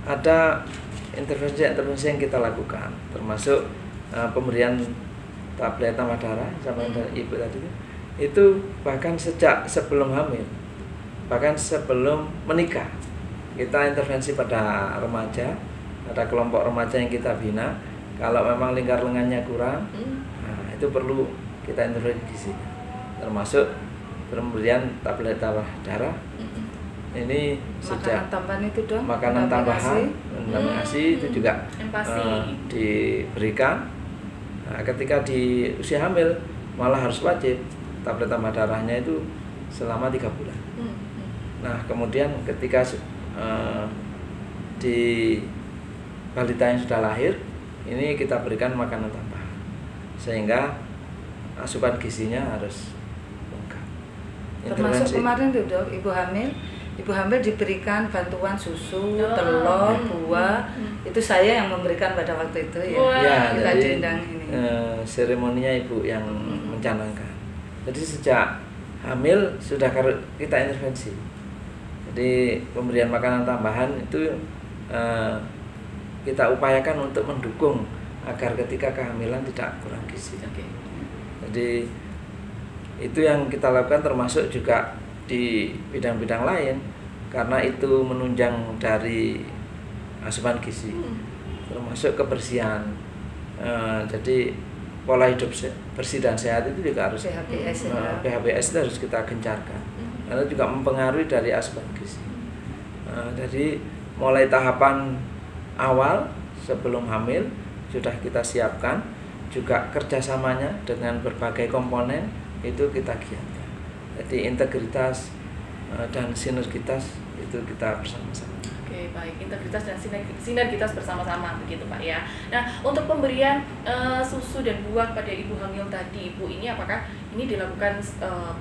ada intervensi yang kita lakukan, termasuk pemberian tablet tambah darah sama dari Ibu tadi itu bahkan sejak sebelum hamil, bahkan sebelum menikah kita intervensi pada remaja. Ada kelompok remaja yang kita bina. Kalau memang lingkar lengannya kurang, nah itu perlu kita intervensi di sini, termasuk pemberian tablet tambah darah. Ini sejak
makanan tambahan itu dong,
makanan tambahan, ASI itu juga diberikan. Nah, ketika di usia hamil malah harus wajib tablet tambah darahnya itu selama 3 bulan. Nah, kemudian ketika di balita yang sudah lahir ini kita berikan makanan tambahan sehingga asupan gizinya harus lengkap.
Termasuk kemarin tuh Dok, ibu hamil diberikan bantuan susu, telur, buah. Itu saya yang memberikan pada waktu itu ya.
Ya,
kita
jadi
diundang ini.
seremoninya Ibu yang mencanangkan. Jadi sejak hamil sudah kita intervensi. Jadi pemberian makanan tambahan itu kita upayakan untuk mendukung agar ketika kehamilan tidak kurang gizi. Jadi itu yang kita lakukan, termasuk juga di bidang-bidang lain karena itu menunjang dari asupan gizi, termasuk kebersihan. Jadi pola hidup bersih dan sehat itu juga harus PHBS itu harus kita gencarkan karena juga mempengaruhi dari asupan gizi. Jadi mulai tahapan awal sebelum hamil sudah kita siapkan, juga kerjasamanya dengan berbagai komponen itu kita giatkan. Jadi integritas dan sinergitas itu kita bersama-sama.
Oke, baik, integritas dan sinergitas bersama-sama begitu Pak ya. Nah, untuk pemberian susu dan buah pada ibu hamil tadi, Ibu, ini apakah ini dilakukan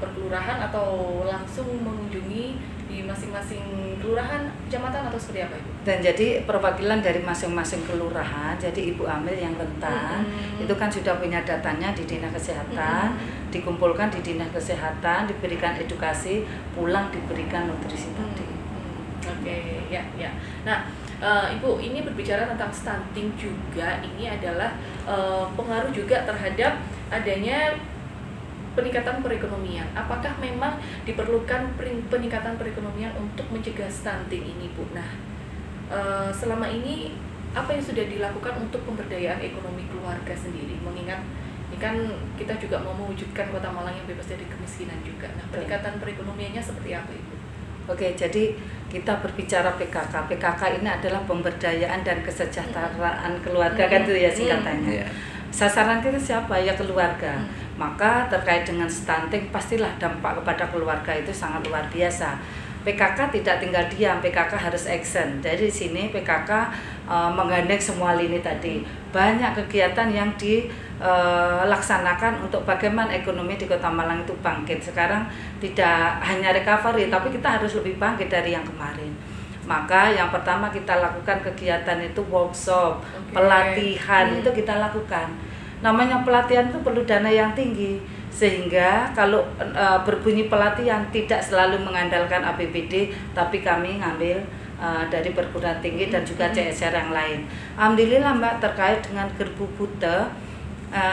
per kelurahan atau langsung mengunjungi di masing-masing kelurahan, kecamatan atau seperti apa Ibu?
Dan jadi perwakilan dari masing-masing kelurahan, jadi ibu hamil yang rentan itu kan sudah punya datanya di Dinas Kesehatan, dikumpulkan di Dinas Kesehatan, diberikan edukasi, pulang diberikan nutrisi tadi.
Oke, ya. Nah, Ibu, ini berbicara tentang stunting juga, ini adalah pengaruh juga terhadap adanya peningkatan perekonomian. Apakah memang diperlukan peningkatan perekonomian untuk mencegah stunting ini, Bu? Nah, selama ini apa yang sudah dilakukan untuk pemberdayaan ekonomi keluarga sendiri? Mengingat ini kan kita juga mau mewujudkan Kota Malang yang bebas dari kemiskinan juga. Nah, peningkatan perekonomiannya seperti apa, Ibu?
Oke, jadi kita berbicara PKK. PKK ini adalah pemberdayaan dan kesejahteraan keluarga kan itu ya singkatannya. Sasaran kita siapa? Ya keluarga. Maka terkait dengan stunting pastilah dampak kepada keluarga itu sangat luar biasa. PKK tidak tinggal diam, PKK harus action. Jadi di sini PKK menggandeng semua lini tadi. Banyak kegiatan yang dilaksanakan untuk bagaimana ekonomi di Kota Malang itu bangkit. Sekarang tidak hanya recovery, tapi kita harus lebih bangkit dari yang kemarin. Maka yang pertama kita lakukan kegiatan itu workshop, pelatihan itu kita lakukan. Namanya pelatihan itu perlu dana yang tinggi, sehingga kalau berbunyi pelatihan tidak selalu mengandalkan APBD, tapi kami ngambil dari perguruan tinggi dan juga CSR yang lain. Alhamdulillah Mbak, terkait dengan Gerbu Buta,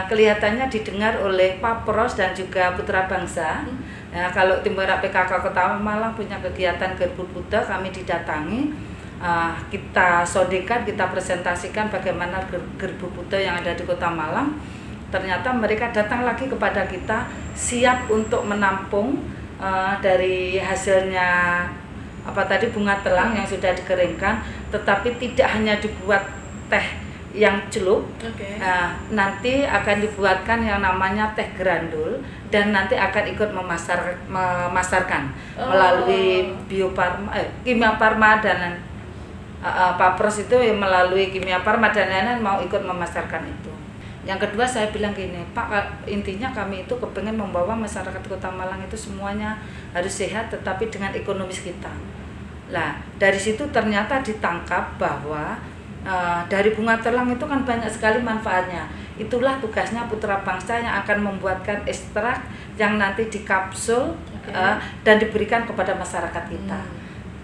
kelihatannya didengar oleh Papros dan juga Putra Bangsa. Kalau Tim Bergerak PKK Kota Malang punya kegiatan Gerbu Buta, kami didatangi, kita sodekan, kita presentasikan bagaimana Gerbu Buta yang ada di Kota Malang. Ternyata mereka datang lagi kepada kita, siap untuk menampung dari hasilnya bunga telang yang sudah dikeringkan, tetapi tidak hanya dibuat teh yang celup, nanti akan dibuatkan yang namanya teh grandul, dan nanti akan ikut memasarkan melalui Kimia Farma dan Papros itu melalui Kimia Farma dan lain-lain mau ikut memasarkan itu. Yang kedua saya bilang gini, Pak, intinya kami itu kepengen membawa masyarakat Kota Malang itu semuanya harus sehat, tetapi dengan ekonomis kita. Nah, dari situ ternyata ditangkap bahwa dari bunga telang itu kan banyak sekali manfaatnya. Itulah tugasnya Putra Bangsa yang akan membuatkan ekstrak yang nanti dikapsul dan diberikan kepada masyarakat kita.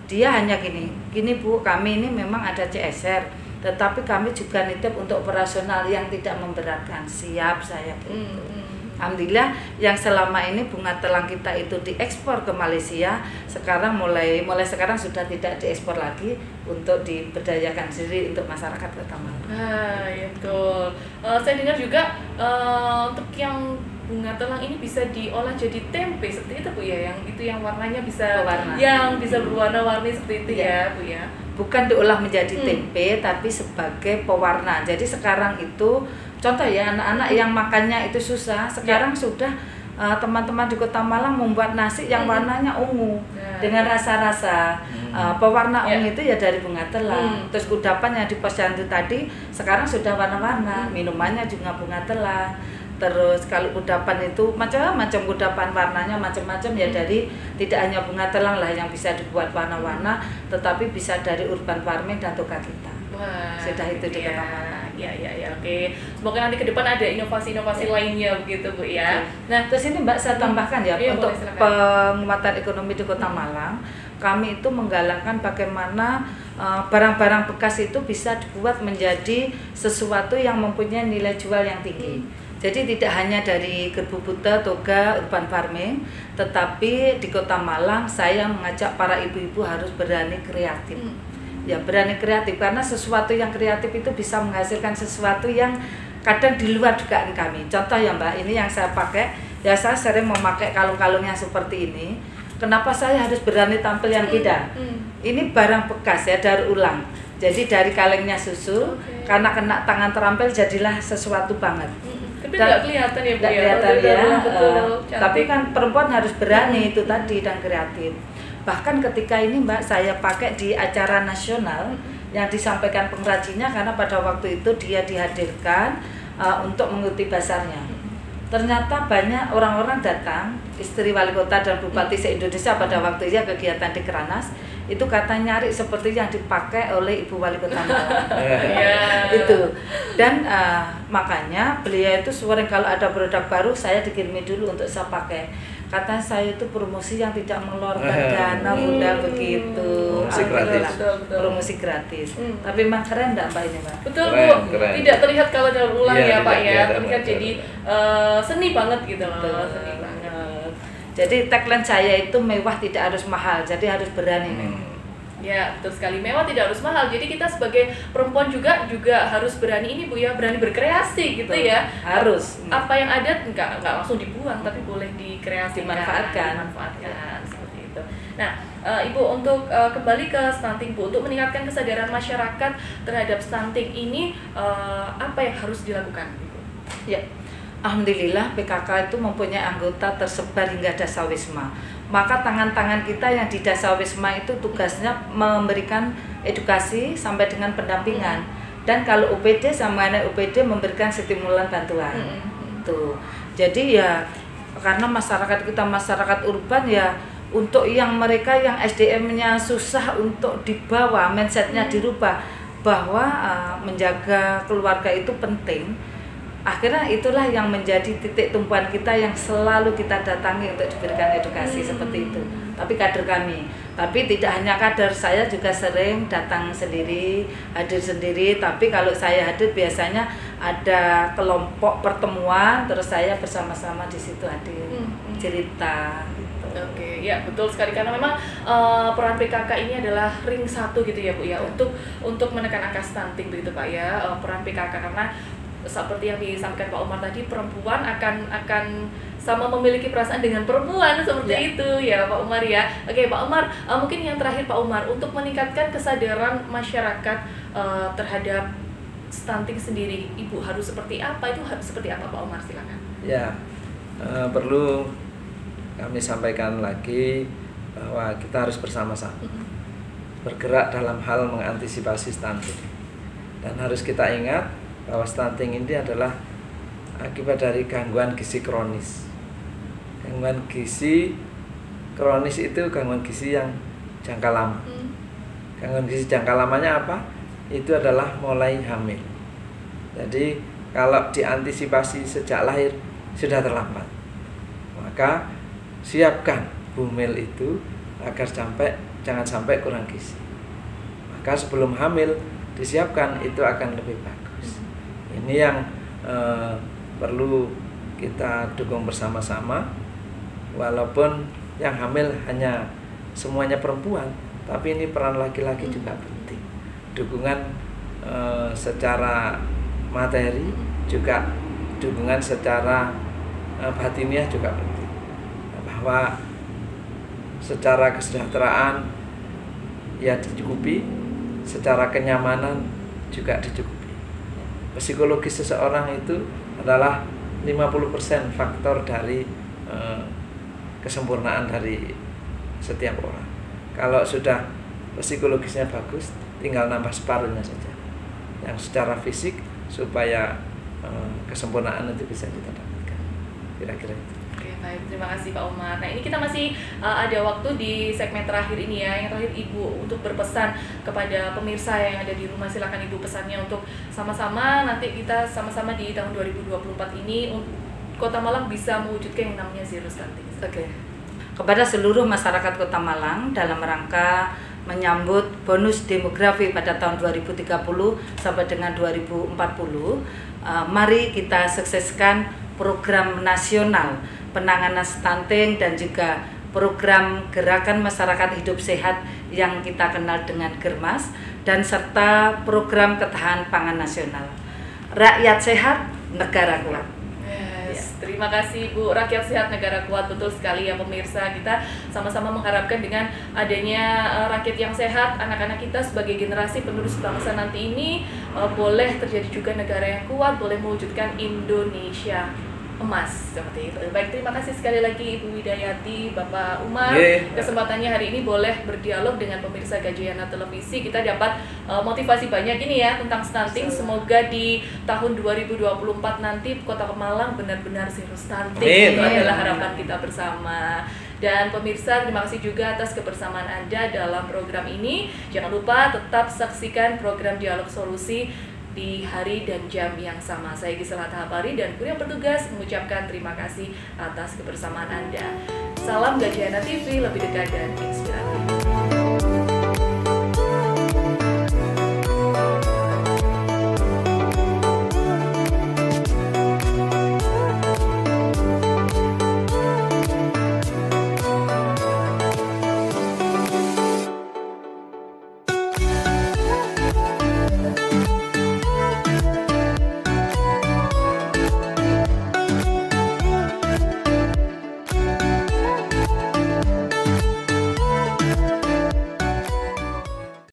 Dia hanya gini Bu, kami ini memang ada CSR, tetapi kami juga nitip untuk operasional yang tidak memberatkan. Siap saya gitu. Alhamdulillah yang selama ini bunga telang kita itu diekspor ke Malaysia, sekarang mulai sekarang sudah tidak diekspor lagi untuk diberdayakan sendiri untuk masyarakat Kota Malang.
Ya betul. Saya dengar juga untuk yang bunga telang ini bisa diolah jadi tempe seperti itu Bu ya, yang warnanya bisa berwarna-warni seperti itu ya Bu ya.
Bukan diolah menjadi tempe, tapi sebagai pewarna. Jadi sekarang itu contoh ya, anak-anak yang makannya itu susah, sekarang sudah teman-teman di Kota Malang membuat nasi yang warnanya ungu dengan rasa-rasa pewarna ungu itu ya dari bunga telang. Terus kudapan yang di posyandu tadi sekarang sudah warna-warna, minumannya juga bunga telang. Terus kalau kudapan itu macam-macam kudapan, warnanya macam-macam ya, dari tidak hanya bunga telang lah yang bisa dibuat warna-warna, tetapi bisa dari urban farming dan toga kita.
Wah,
sudah itu di Kota Malang.
Ya, oke. Semoga nanti ke depan ada inovasi-inovasi lainnya begitu Bu ya.
Nah, terus ini Mbak saya tambahkan ya, untuk penguatan ekonomi di Kota Malang, kami itu menggalakkan bagaimana barang-barang bekas itu bisa dibuat menjadi sesuatu yang mempunyai nilai jual yang tinggi. Jadi tidak hanya dari Gerbu Buta, toga, urban farming, tetapi di Kota Malang saya mengajak para ibu-ibu harus berani kreatif. Ya, berani kreatif, karena sesuatu yang kreatif itu bisa menghasilkan sesuatu yang kadang di luar dugaan kami. Contoh ya Mbak, ini yang saya pakai, ya saya sering memakai kalung-kalung yang seperti ini. Kenapa saya harus berani tampil yang beda? Ini barang bekas ya, daur ulang. Jadi dari kalengnya susu, karena kena tangan terampil jadilah sesuatu banget.
Tapi nggak kelihatan ya Bu ya?
Betul, tapi kan perempuan harus berani itu tadi dan kreatif. Bahkan ketika ini Mbak saya pakai di acara nasional yang disampaikan pengrajinnya, karena pada waktu itu dia dihadirkan untuk mengikuti basarnya. Ternyata banyak orang-orang datang, istri wali kota dan bupati se-Indonesia pada waktu itu kegiatan di Keranas, itu kata nyari seperti yang dipakai oleh Ibu Wali Kota Malang. Itu. Dan makanya beliau itu sering kalau ada produk baru saya dikirimi dulu untuk saya pakai. Kata saya itu promosi yang tidak mengeluarkan dana, Bunda, begitu.
Promosi gratis.
Promosi gratis. Tapi memang keren enggak Mbak ini, Mbak?
Betul Bu. Tidak terlihat kalau daur ulang ya Pak ya. Terlihat jadi seni banget gitu loh. Seni banget.
Jadi tagline saya itu mewah tidak harus mahal, jadi harus berani.
Ya, betul sekali. Mewah tidak harus mahal. Jadi kita sebagai perempuan juga harus berani ini Bu ya, berani berkreasi gitu ya.
Harus.
Apa yang ada enggak langsung dibuang, tapi boleh dikreasikan,
dimanfaatkan
seperti itu. Nah, Ibu, untuk kembali ke stunting Bu, untuk meningkatkan kesadaran masyarakat terhadap stunting ini, apa yang harus dilakukan Ibu?
Ya. Alhamdulillah PKK itu mempunyai anggota tersebar hingga Dasawisma. Maka tangan-tangan kita yang di Dasawisma itu tugasnya memberikan edukasi sampai dengan pendampingan. Dan kalau UPD sama anak UPD memberikan stimulan bantuan. Tuh. Jadi ya karena masyarakat kita masyarakat urban ya, untuk yang mereka yang SDM-nya susah untuk dibawa, mindsetnya dirubah bahwa menjaga keluarga itu penting. Akhirnya itulah yang menjadi titik tumpuan kita yang selalu kita datangi untuk diberikan edukasi seperti itu. Tapi kader kami, tapi tidak hanya kader, saya juga sering datang sendiri, hadir sendiri. Tapi kalau saya hadir biasanya ada kelompok pertemuan, terus saya bersama-sama di situ hadir cerita. Gitu.
Oke, ya betul sekali karena memang peran PKK ini adalah ring satu gitu ya Bu ya, untuk menekan angka stunting begitu Pak ya, peran PKK karena seperti yang disampaikan Pak Umar tadi, perempuan akan sama memiliki perasaan dengan perempuan seperti itu ya Pak Umar ya. Oke Pak Umar, mungkin yang terakhir Pak Umar, untuk meningkatkan kesadaran masyarakat terhadap stunting sendiri, Ibu harus seperti apa? Itu harus seperti apa Pak Umar, silakan.
Ya, perlu kami sampaikan lagi bahwa kita harus bersama-sama bergerak dalam hal mengantisipasi stunting, dan harus kita ingat bahwa stunting ini adalah akibat dari gangguan gizi kronis. Gangguan gizi kronis itu gangguan gizi yang jangka lama. Gangguan gizi jangka lamanya apa? Itu adalah mulai hamil. Jadi kalau diantisipasi sejak lahir sudah terlambat. Maka siapkan bumil itu agar jangan sampai kurang gizi. Maka sebelum hamil disiapkan, itu akan lebih bagus. Ini yang perlu kita dukung bersama-sama. Walaupun yang hamil hanya semuanya perempuan, tapi ini peran laki-laki juga penting. Dukungan secara materi, juga dukungan secara batiniah juga penting. Bahwa secara kesejahteraan ya dicukupi, secara kenyamanan juga dicukupi. Psikologis seseorang itu adalah 50% faktor dari kesempurnaan dari setiap orang. Kalau sudah psikologisnya bagus, tinggal nambah separuhnya saja. Yang secara fisik supaya kesempurnaan itu bisa kita dapatkan. Kira-kira itu.
Oke, baik, terima kasih Pak Umar. Nah, ini kita masih ada waktu di segmen terakhir ini ya. Yang terakhir Ibu untuk berpesan kepada pemirsa yang ada di rumah, silakan Ibu pesannya untuk sama-sama nanti kita sama-sama di tahun 2024 ini Kota Malang bisa mewujudkan yang namanya zero stunting.
Oke. Kepada seluruh masyarakat Kota Malang dalam rangka menyambut bonus demografi pada tahun 2030 sampai dengan 2040, mari kita sukseskan program nasional penanganan stunting dan juga program gerakan masyarakat hidup sehat yang kita kenal dengan Germas, dan serta program ketahanan pangan nasional. Rakyat sehat, negara kuat.
Terima kasih Bu, rakyat sehat negara kuat, betul sekali ya pemirsa. Kita sama-sama mengharapkan dengan adanya rakyat yang sehat, anak-anak kita sebagai generasi penerus bangsa nanti ini boleh terjadi juga negara yang kuat, boleh mewujudkan Indonesia emas seperti itu. Baik, terima kasih sekali lagi Ibu Widayati, Bapak Umar. Kesempatannya hari ini boleh berdialog dengan pemirsa Gajayana Televisi. Kita dapat motivasi banyak ini ya tentang stunting. Semoga di tahun 2024 nanti Kota Malang benar-benar zero stunting. Itu adalah harapan kita bersama. Dan pemirsa, terima kasih juga atas kebersamaan Anda dalam program ini. Jangan lupa tetap saksikan program Dialog Solusi di hari dan jam yang sama. Saya Gisela Tahapari dan kru yang bertugas mengucapkan terima kasih atas kebersamaan Anda. Salam Gajayana TV, lebih dekat dan inspiratif.